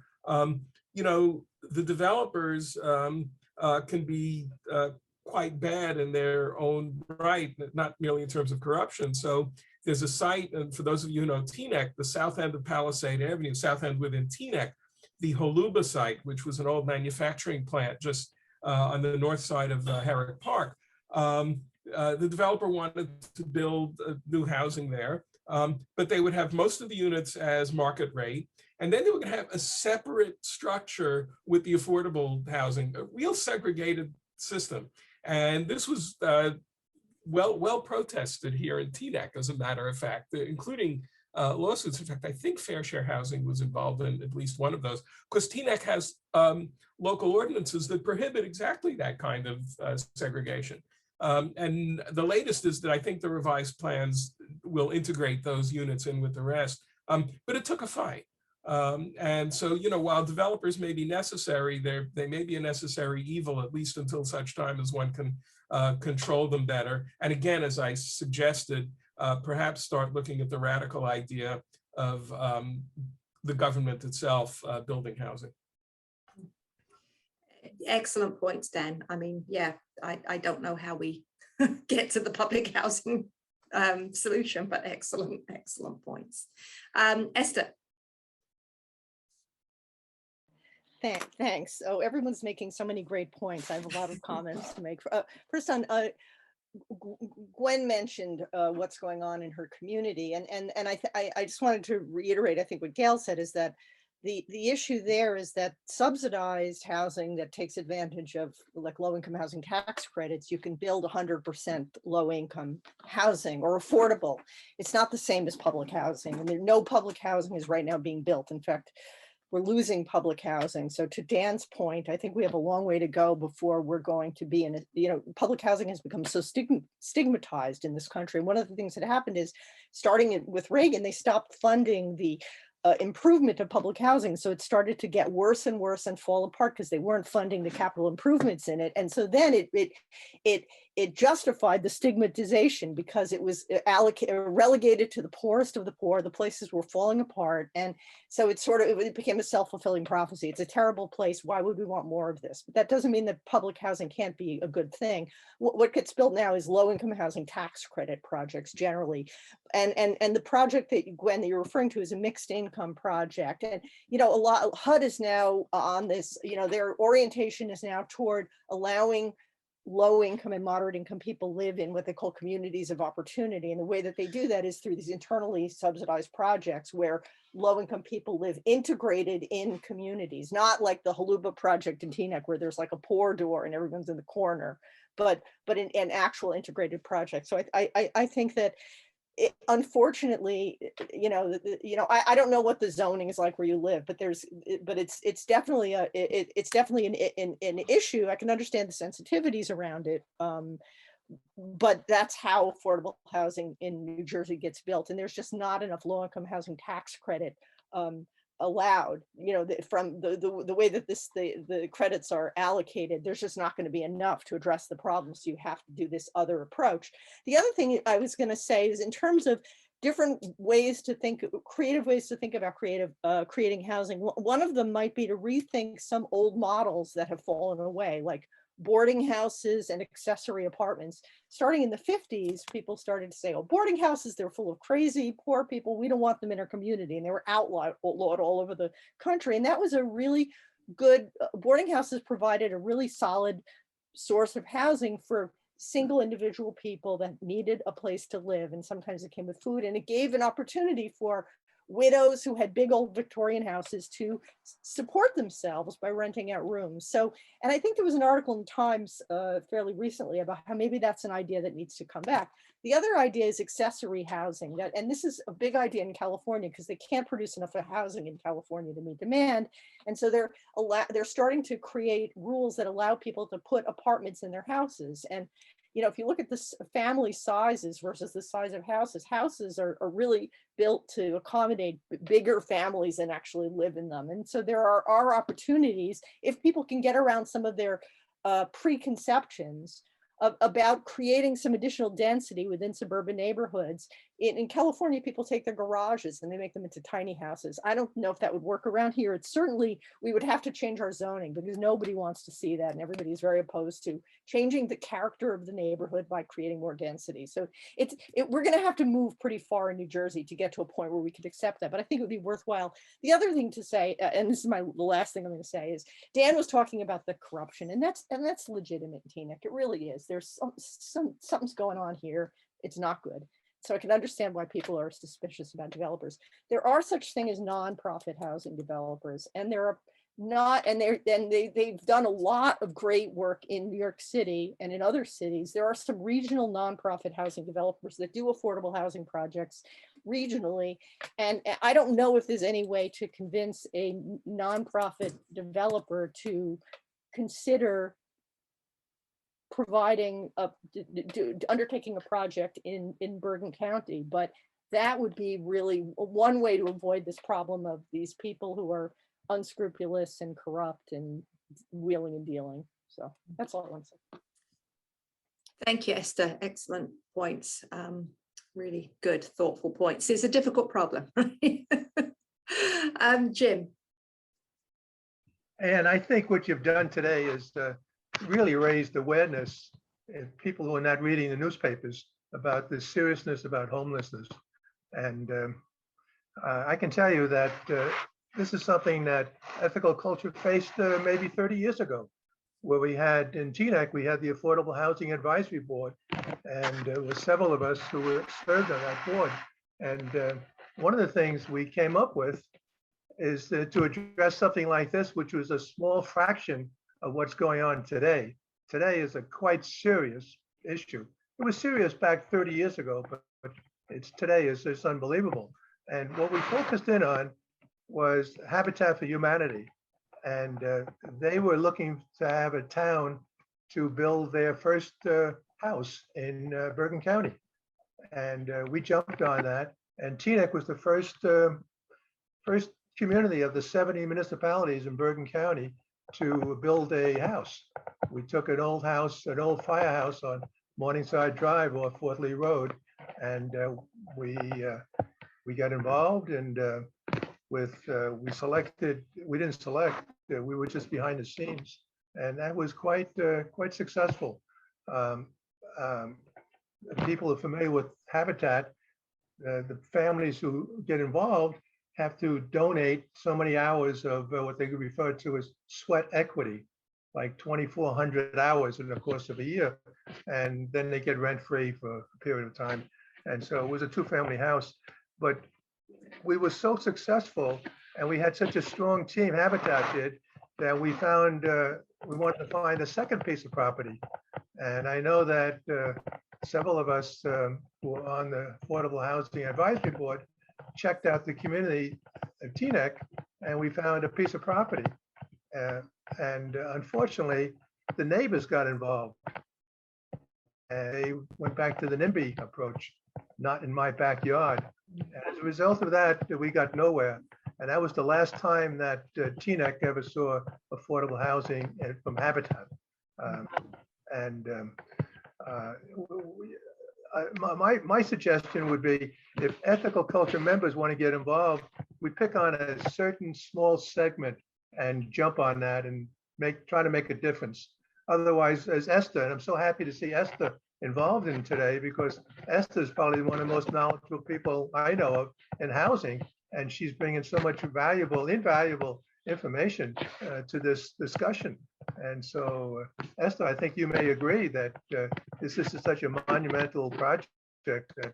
You know, the developers can be quite bad in their own right, not merely in terms of corruption. So there's a site, and for those of you who know TNAC, the south end of Palisade Avenue, south end within TNAC, the Holuba site, which was an old manufacturing plant just on the north side of Herrick Park. The developer wanted to build new housing there, but they would have most of the units as market rate. And then they were going to have a separate structure with the affordable housing, a real segregated system. And this was well protested here in TNAC, as a matter of fact, including lawsuits. In fact, I think Fair Share Housing was involved in at least one of those, because TNAC has local ordinances that prohibit exactly that kind of segregation. And the latest is that I think the revised plans will integrate those units in with the rest. But it took a fight. And so, you know, while developers may be necessary, they may be a necessary evil, at least until such time as one can control them better. And again, as I suggested, perhaps start looking at the radical idea of the government itself building housing. Excellent points, Dan. I mean, yeah, I don't know how we get to the public housing solution, but excellent points. Esther. Thanks. Oh, everyone's making so many great points. I have a lot of comments to make. First on, Gwen mentioned what's going on in her community, and I just wanted to reiterate, I think what Gail said is that the issue there is that subsidized housing that takes advantage of like low-income housing tax credits, you can build 100% low-income housing or affordable. It's not the same as public housing, and no public housing is right now being built. In fact, we're losing public housing. So to Dan's point, I think we have a long way to go before we're going to be in a, public housing has become so stigmatized in this country. And one of the things that happened is, starting with Reagan, they stopped funding the improvement of public housing. So it started to get worse and worse and fall apart because they weren't funding the capital improvements in it. And so then it justified the stigmatization because it was relegated to the poorest of the poor. The places were falling apart. And so it became a self-fulfilling prophecy. It's a terrible place. Why would we want more of this? But that doesn't mean that public housing can't be a good thing. What gets built now is low-income housing tax credit projects generally. And the project that, Gwen, that you're referring to is a mixed income project. And, HUD is now on this, their orientation is now toward allowing low income and moderate income people live in what they call communities of opportunity. And the way that they do that is through these internally subsidized projects where low income people live integrated in communities, not like the Haluba project in Teaneck where there's like a pour door and everyone's in the corner, but in actual integrated projects. So I think that unfortunately, I don't know what the zoning is like where you live, but it's definitely an issue. I can understand the sensitivities around it, but that's how affordable housing in New Jersey gets built, and there's just not enough low-income housing tax credit allowed. From the way that the credits are allocated, there's just not going to be enough to address the problem. So you have to do this other approach. The other thing I was going to say is, in terms of different ways to think, creative ways to think about creating housing, one of them might be to rethink some old models that have fallen away, like boarding houses and accessory apartments. Starting in the 50s, people started to say, oh, boarding houses, they're full of crazy poor people. We don't want them in our community. And they were outlawed all over the country. And that was a really good, boarding houses provided a really solid source of housing for single individual people that needed a place to live. And sometimes it came with food, and it gave an opportunity for widows who had big old Victorian houses to support themselves by renting out rooms. So, and I think there was an article in Times fairly recently about how maybe that's an idea that needs to come back. The other idea is accessory housing, and this is a big idea in California because they can't produce enough housing in California to meet demand. And so they're starting to create rules that allow people to put apartments in their houses. And if you look at the family sizes versus the size of houses, houses are really built to accommodate bigger families and actually live in them. And so there are opportunities, if people can get around some of their preconceptions about creating some additional density within suburban neighborhoods. In California, people take their garages and they make them into tiny houses. I don't know if that would work around here. It's certainly, we would have to change our zoning because nobody wants to see that. And everybody's very opposed to changing the character of the neighborhood by creating more density. So we're going to have to move pretty far in New Jersey to get to a point where we could accept that. But I think it would be worthwhile. The other thing to say, and this is the last thing I'm going to say, is Dan was talking about the corruption, and that's legitimate, Teaneck. It really is. There's something's going on here. It's not good. So I can understand why people are suspicious about developers. There are such things as nonprofit housing developers, and there are not, and they've done a lot of great work in New York City and in other cities. There are some regional nonprofit housing developers that do affordable housing projects regionally. And I don't know if there's any way to convince a nonprofit developer to consider undertaking a project in Bergen County, but that would be really one way to avoid this problem of these people who are unscrupulous and corrupt and wheeling and dealing. So that's all I want to say. Thank you, Esther. Excellent points. Really good, thoughtful points. It's a difficult problem, right? Jim. And I think what you've done today is really raised awareness in people who are not reading the newspapers about the seriousness about homelessness. And I can tell you that this is something that ethical culture faced maybe 30 years ago, where we had in Teaneck, we had the Affordable Housing Advisory Board, and there were several of us who were served on that board. And one of the things we came up with is to address something like this, which was a small fraction of what's going on today. Today is a quite serious issue. It was serious back 30 years ago, but today is unbelievable. And what we focused in on was Habitat for Humanity. And they were looking to have a town to build their first house in Bergen County. And we jumped on that. And Teaneck was the first community of the 70 municipalities in Bergen County to build a house. We took an old house, an old firehouse on Morningside Drive off Fort Lee Road, and we got involved. And we didn't select, we were just behind the scenes, and that was quite successful. People are familiar with Habitat. The families who get involved have to donate so many hours of what they refer to as sweat equity, like 2,400 hours in the course of a year, and then they get rent-free for a period of time. And so it was a two-family house, but we were so successful and we had such a strong team, Habitat did, that we found, we wanted to find a second piece of property. And I know that several of us who were on the Affordable Housing Advisory Board checked out the community of Teaneck, and we found a piece of property. And unfortunately, the neighbors got involved. And they went back to the NIMBY approach, not in my backyard. And as a result of that, we got nowhere. And that was the last time that Teaneck ever saw affordable housing from Habitat. My suggestion would be, if ethical culture members want to get involved, we pick on a certain small segment and jump on that and try to make a difference. Otherwise, as Esther, and I'm so happy to see Esther involved in today, because Esther is probably one of the most knowledgeable people I know of in housing, and she's bringing so much invaluable information to this discussion. And so, Esther, I think you may agree that this is such a monumental project that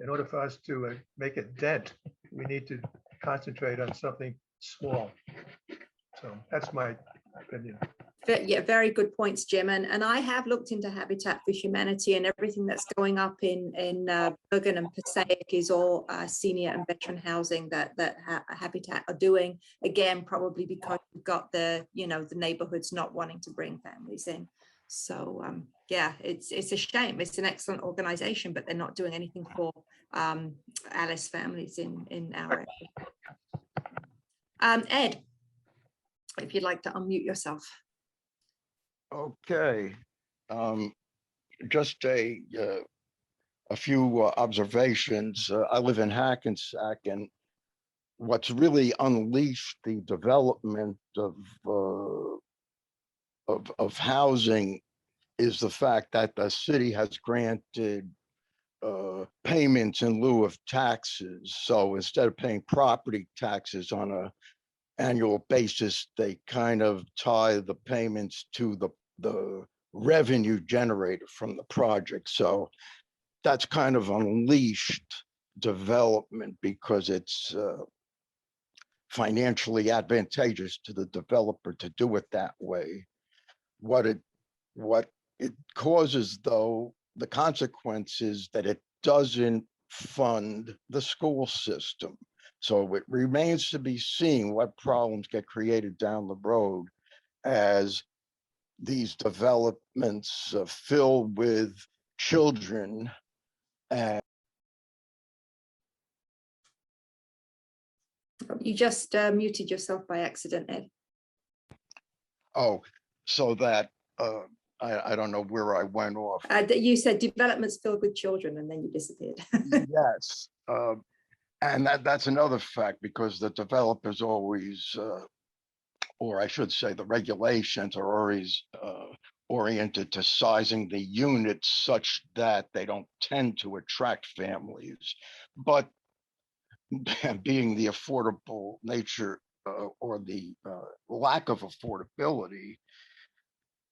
in order for us to make a dent, we need to concentrate on something small. So that's my opinion. Yeah, very good points, Jim. And I have looked into Habitat for Humanity, and everything that's going up in Bergen and Passaic is all senior and veteran housing that Habitat are doing. Again, probably because we've got the neighborhoods not wanting to bring families in. So yeah, it's a shame. It's an excellent organization, but they're not doing anything for Alice families in our area. Ed, if you'd like to unmute yourself. Okay, just a few observations. I live in Hackensack, and what's really unleashed the development of housing is the fact that the city has granted payments in lieu of taxes. So instead of paying property taxes on an annual basis, they kind of tie the payments to the revenue generated from the project. So that's kind of unleashed development because it's financially advantageous to the developer to do it that way. What it causes, though, the consequence is that it doesn't fund the school system. So it remains to be seen what problems get created down the road as these developments filled with children. And you just muted yourself by accident, Ed. Oh, so that I don't know where I went off. You said developments filled with children, and then you disappeared. Yes, and that's another fact, because the developers always, or I should say the regulations are always oriented to sizing the units such that they don't tend to attract families. But being the affordable nature or the lack of affordability,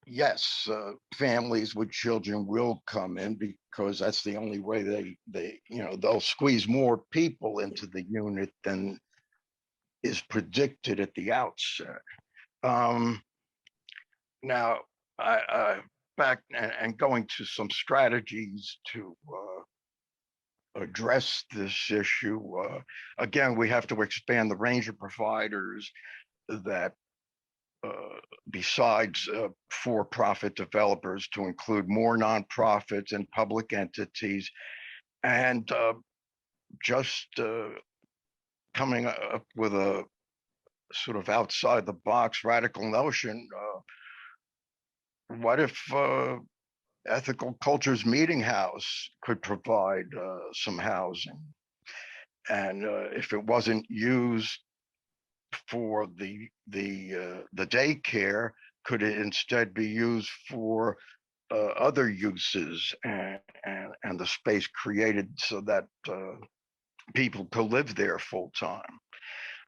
yes, families with children will come in, because that's the only way they'll squeeze more people into the unit than is predicted at the outset. Now, I back and going to some strategies to address this issue. Again, we have to expand the range of providers that besides for-profit developers to include more nonprofits and public entities, and just coming up with a sort of outside the box radical notion. What if Ethical Cultures Meeting House could provide some housing? And if it wasn't used for the daycare, could it instead be used for other uses and the space created so that people could live there full time?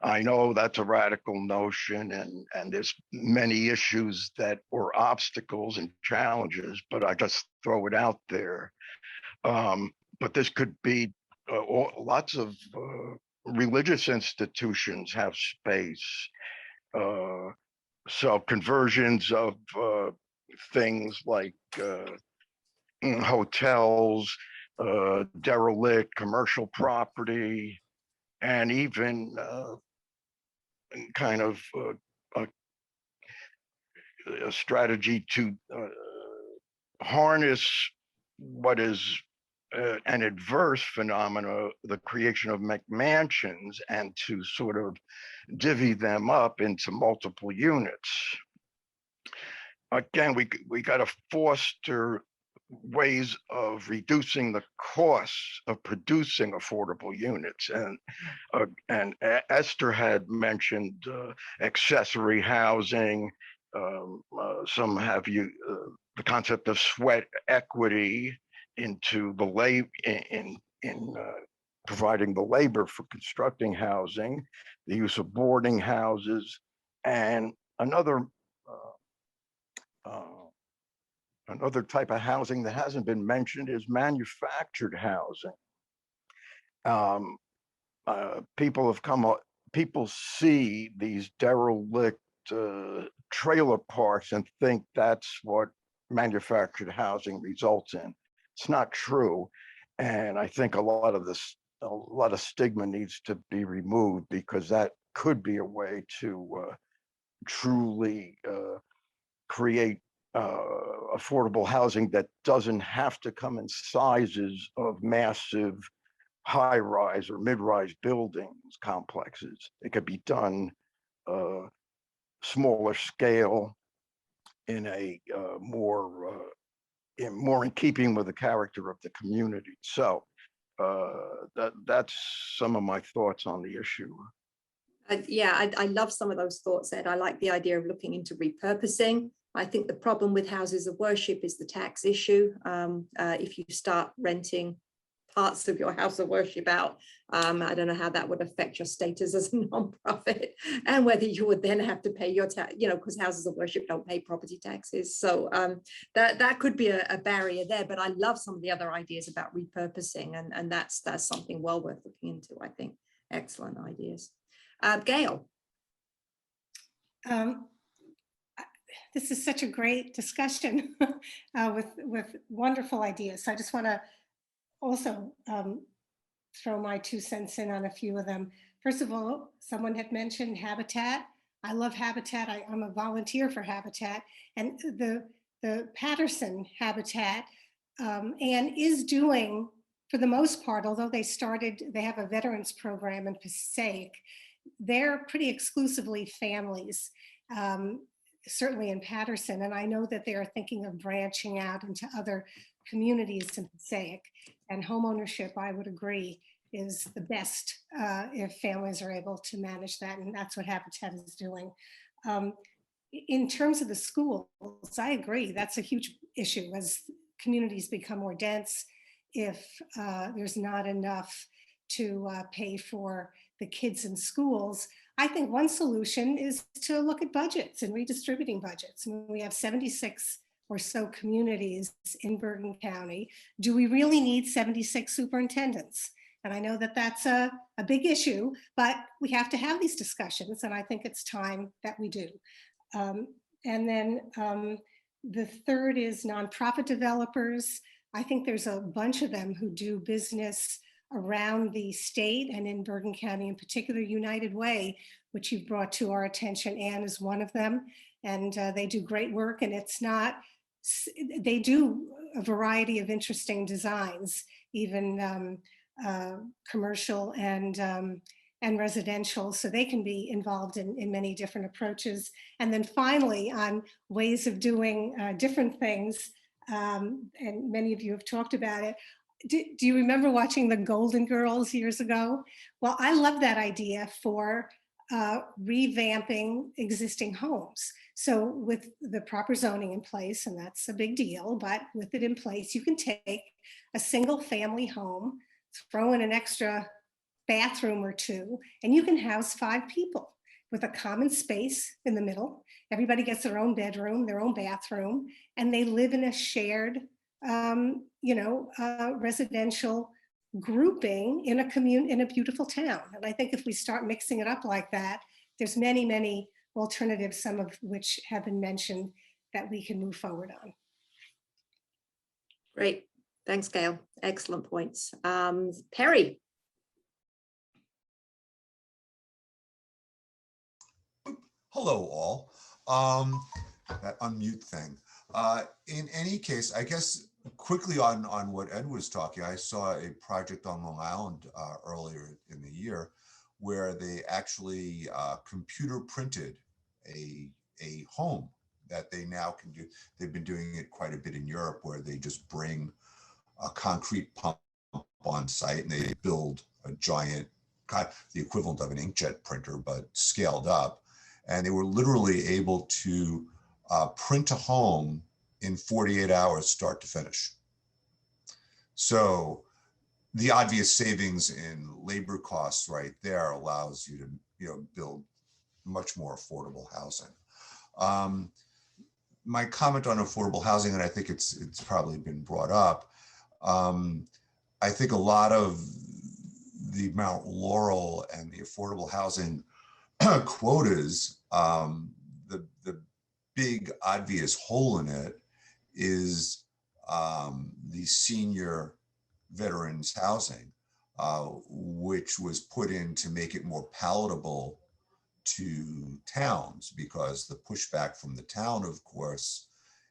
I know that's a radical notion, and there's many issues that or obstacles and challenges, but I just throw it out there. But this could be lots of religious institutions have space. So conversions of things like hotels, derelict commercial property, and even kind of a strategy to harness what is an adverse phenomena, the creation of McMansions, and to sort of divvy them up into multiple units. Again, we got to foster ways of reducing the costs of producing affordable units, and Esther had mentioned accessory housing. Some have the concept of sweat equity into the labor in providing the labor for constructing housing, the use of boarding houses, and another type of housing that hasn't been mentioned is manufactured housing. People see these derelict trailer parks and think that's what manufactured housing results in. It's not true, and I think a lot of stigma needs to be removed, because that could be a way to truly create affordable housing that doesn't have to come in sizes of massive high-rise or mid-rise buildings complexes. It could be done smaller scale in a more in keeping with the character of the community. So that's some of my thoughts on the issue. Yeah, I love some of those thoughts, Ed. I like the idea of looking into repurposing. I think the problem with houses of worship is the tax issue. If you start renting parts of your house of worship out, I don't know how that would affect your status as a nonprofit, and whether you would then have to pay your tax, because houses of worship don't pay property taxes. So that could be a barrier there. But I love some of the other ideas about repurposing, and that's something well worth looking into, I think. Excellent ideas. Gail. This is such a great discussion with wonderful ideas. So I just want to also throw my 2 cents in on a few of them. First of all, someone had mentioned Habitat. I love Habitat. I'm a volunteer for Habitat, and the Patterson Habitat and is doing, for the most part, although they have a veterans program in Passaic, they're pretty exclusively families, certainly in Patterson. And I know that they are thinking of branching out into other communities in Passaic. And homeownership, I would agree, is the best if families are able to manage that. And that's what Habitat is doing. In terms of the schools, I agree. That's a huge issue as communities become more dense. If there's not enough to pay for the kids in schools, I think one solution is to look at budgets and redistributing budgets. I mean, we have 76 or so communities in Bergen County. Do we really need 76 superintendents? And I know that that's a big issue, but we have to have these discussions, and I think it's time that we do. And then the third is nonprofit developers. I think there's a bunch of them who do business around the state and in Bergen County in particular. United Way, which you've brought to our attention, Anne, is one of them. And they do great work, and it's not, they do a variety of interesting designs, even commercial and residential, so they can be involved in many different approaches. And then finally, on ways of doing different things, and many of you have talked about it. Do you remember watching the Golden Girls years ago? Well, I love that idea for revamping existing homes. So with the proper zoning in place, and that's a big deal, but with it in place, you can take a single family home, throw in an extra bathroom or two, and you can house 5 people with a common space in the middle. Everybody gets their own bedroom, their own bathroom, and they live in a shared, residential grouping in a beautiful town. And I think if we start mixing it up like that, there's many, many alternatives, some of which have been mentioned, that we can move forward on. Great. Thanks, Gail. Excellent points. Perry. Hello, all. That unmute thing. In any case, I guess quickly on what Ed was talking, I saw a project on Long Island earlier in the year where they actually computer printed a home that they now can do. They've been doing it quite a bit in Europe, where they just bring a concrete pump on site and they build a giant, the equivalent of an inkjet printer, but scaled up. And they were literally able to print a home in 48 hours, start to finish. So the obvious savings in labor costs right there allows you to, build much more affordable housing. My comment on affordable housing, and I think it's probably been brought up, I think a lot of the Mount Laurel and the affordable housing quotas, the big obvious hole in it is the senior veterans housing, which was put in to make it more palatable to towns, because the pushback from the town, of course,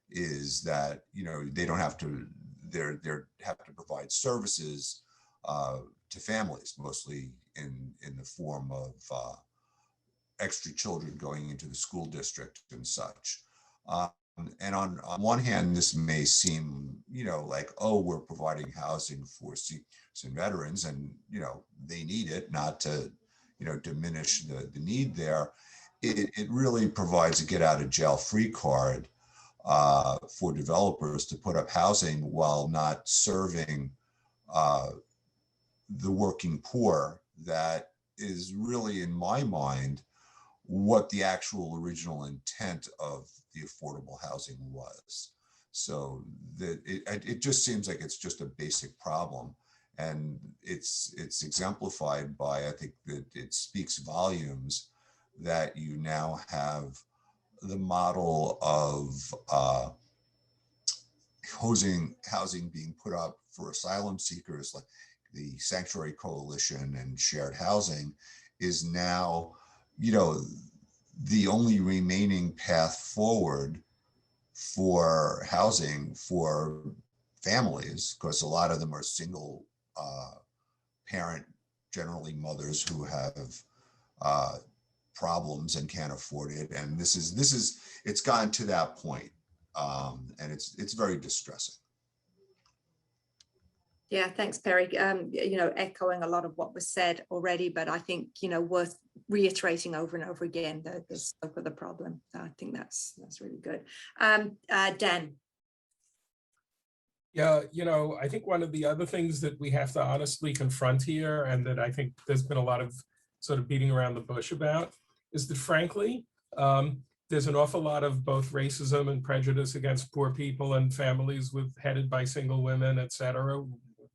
is that they don't have to, they have to provide services to families, mostly in the form of extra children going into the school district and such. And on one hand, this may seem, like, oh, we're providing housing for seniors and veterans, and they need it, not to diminish the need there. It really provides a get out of jail free card for developers to put up housing while not serving the working poor. That is really, in my mind, what the actual original intent of the affordable housing was. So that it just seems like it's just a basic problem. And it's exemplified by, I think that it speaks volumes that you now have the model of housing being put up for asylum seekers, like the Sanctuary Coalition and shared housing, is now, the only remaining path forward for housing for families, because a lot of them are single parent, generally mothers who have problems and can't afford it. And it's gotten to that point, and it's very distressing. Yeah, thanks, Perry. Echoing a lot of what was said already, but I think, worth reiterating over and over again the scope of the problem. I think that's really good. Dan. Yeah, I think one of the other things that we have to honestly confront here, and that I think there's been a lot of sort of beating around the bush about, is that frankly, there's an awful lot of both racism and prejudice against poor people and families headed by single women, et cetera,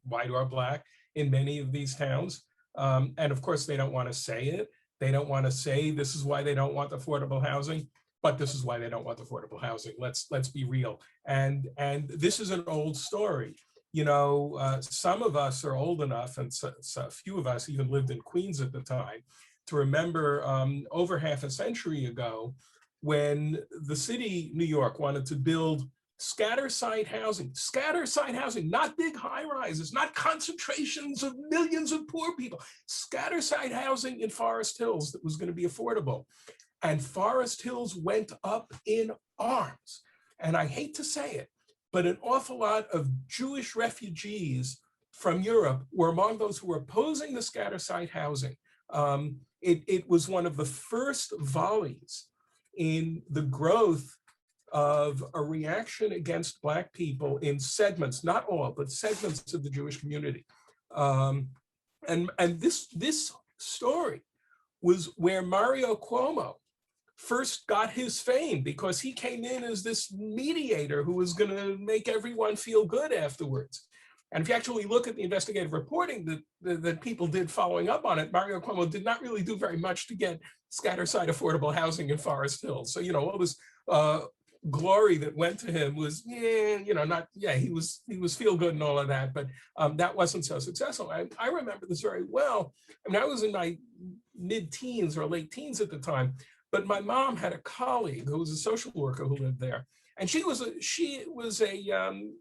white or black, in many of these towns. And of course, they don't want to say it. They don't want to say this is why they don't want affordable housing, but this is why they don't want affordable housing. Let's be real. And this is an old story. some of us are old enough, and so a few of us even lived in Queens at the time, to remember over half a century ago when the city, New York, wanted to build scatter site housing, not big high rises, not concentrations of millions of poor people, scatter site housing in Forest Hills that was going to be affordable. And Forest Hills went up in arms. And I hate to say it, but an awful lot of Jewish refugees from Europe were among those who were opposing the scatter site housing. It was one of the first volleys in the growth of a reaction against Black people in segments, not all, but segments of the Jewish community. And this story was where Mario Cuomo first got his fame, because he came in as this mediator who was going to make everyone feel good afterwards. And if you actually look at the investigative reporting that people did following up on it, Mario Cuomo did not really do very much to get scatter site affordable housing in Forest Hills. So, all this glory that went to him was, he was feel good and all of that, but that wasn't so successful. I remember this very well. I mean, I was in my mid-teens or late teens at the time, but my mom had a colleague who was a social worker who lived there, and she was a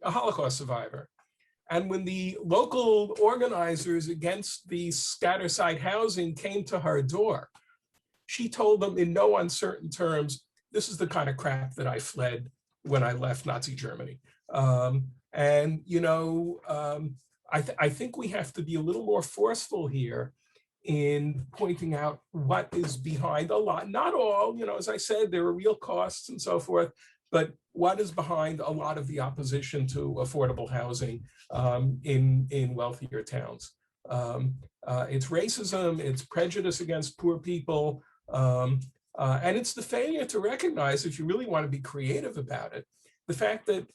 Holocaust survivor. And when the local organizers against the scatter site housing came to her door, she told them in no uncertain terms, this is the kind of crap that I fled when I left Nazi Germany. I think we have to be a little more forceful here in pointing out what is behind a lot, not all, as I said, there are real costs and so forth, but what is behind a lot of the opposition to affordable housing in wealthier towns. It's racism, it's prejudice against poor people, and it's the failure to recognize, if you really want to be creative about it, the fact that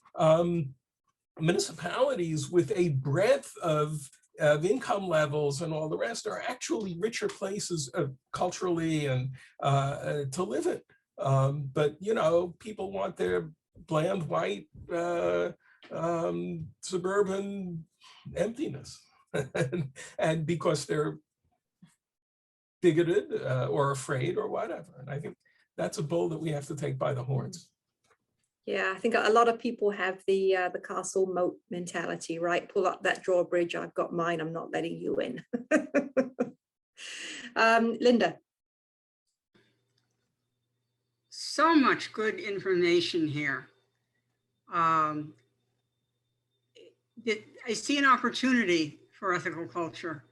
municipalities with a breadth of income levels and all the rest are actually richer places culturally and to live in. But, people want their bland, white, suburban emptiness. And because they're bigoted or afraid or whatever. And I think that's a bull that we have to take by the horns. Yeah, I think a lot of people have the castle moat mentality, right? Pull up that drawbridge, I've got mine, I'm not letting you in. Linda. So much good information here. I see an opportunity for ethical culture.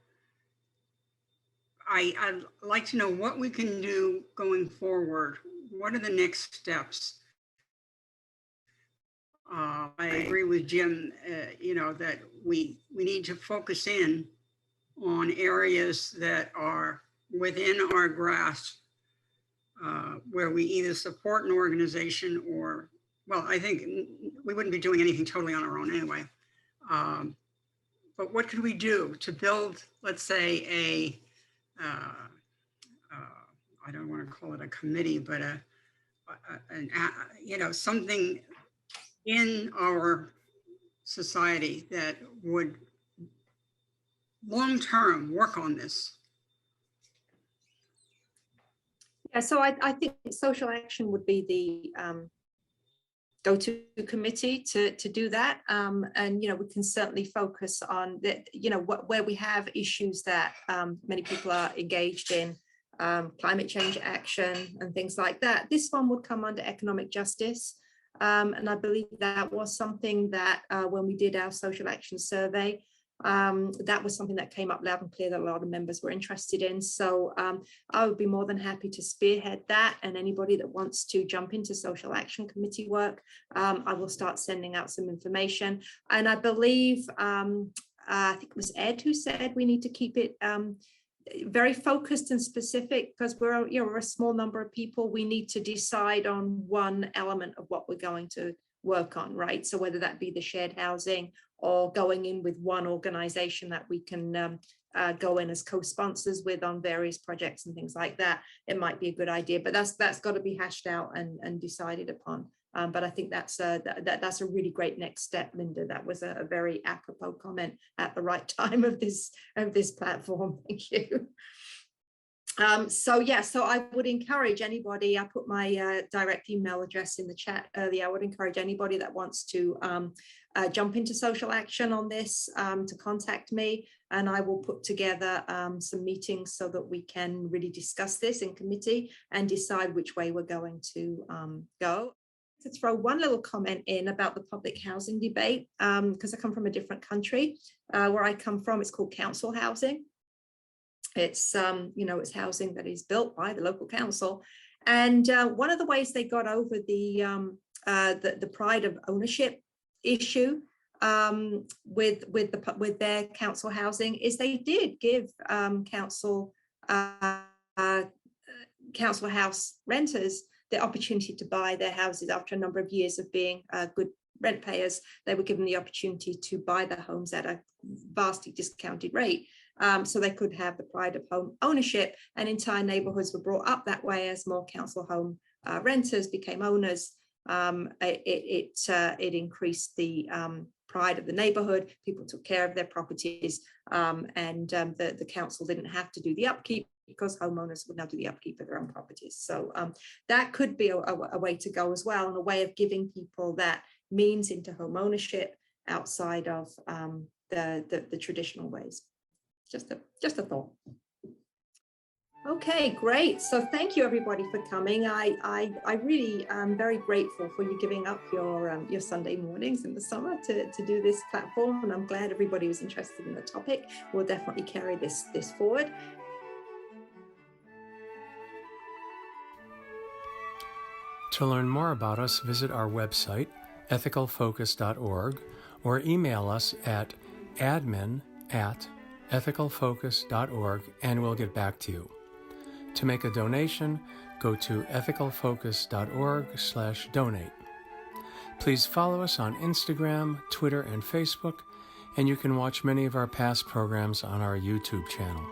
I'd like to know what we can do going forward. What are the next steps? I agree with Jim, that we need to focus in on areas that are within our grasp, where we either support an organization or, well, I think we wouldn't be doing anything totally on our own anyway. But what could we do to build, let's say, I don't want to call it a committee, but something in our society that would long-term work on this? Yeah, so I think social action would be the go-to committee to do that, and we can certainly focus on that, where we have issues that many people are engaged in, climate change action and things like that. This one would come under economic justice, and I believe that was something that when we did our social action survey, that was something that came up loud and clear that a lot of members were interested in. So I would be more than happy to spearhead that, and anybody that wants to jump into social action committee work, I will start sending out some information. And I believe, I think it was Ed who said we need to keep it very focused and specific, because we're a small number of people. We need to decide on one element of what we're going to work on, right? So whether that be the shared housing or going in with one organization that we can go in as co-sponsors with on various projects and things like that, it might be a good idea. But that's got to be hashed out and decided upon But I think that's a really great next step, Linda. That was a very apropos comment at the right time of this platform. Thank you. So I would encourage anybody, I put my direct email address in the chat earlier. I would encourage anybody that wants to jump into social action on this to contact me, and I will put together some meetings so that we can really discuss this in committee and decide which way we're going to go. To throw one little comment in about the public housing debate, because I come from a different country. Where I come from, it's called council housing. It's it's housing that is built by the local council, and one of the ways they got over the pride of ownership issue with their council housing is they did give council house renters the opportunity to buy their houses after a number of years of being good rent payers. They were given the opportunity to buy their homes at a vastly discounted rate. So they could have the pride of home ownership, and entire neighborhoods were brought up that way as more council home renters became owners. It increased the pride of the neighborhood. People took care of their properties, and the council didn't have to do the upkeep because homeowners would now do the upkeep of their own properties. So that could be a way to go as well, and a way of giving people that means into home ownership outside of the traditional ways. Just a thought. Okay, great. So thank you everybody for coming. I really am very grateful for you giving up your Sunday mornings in the summer to do this platform, and I'm glad everybody was interested in the topic. We'll definitely carry this forward. To learn more about us, visit our website, ethicalfocus.org, or email us at admin@ethicalfocus.org, and we'll get back to you. To make a donation, go to ethicalfocus.org/donate. Please follow us on Instagram, Twitter, and Facebook, and you can watch many of our past programs on our YouTube channel.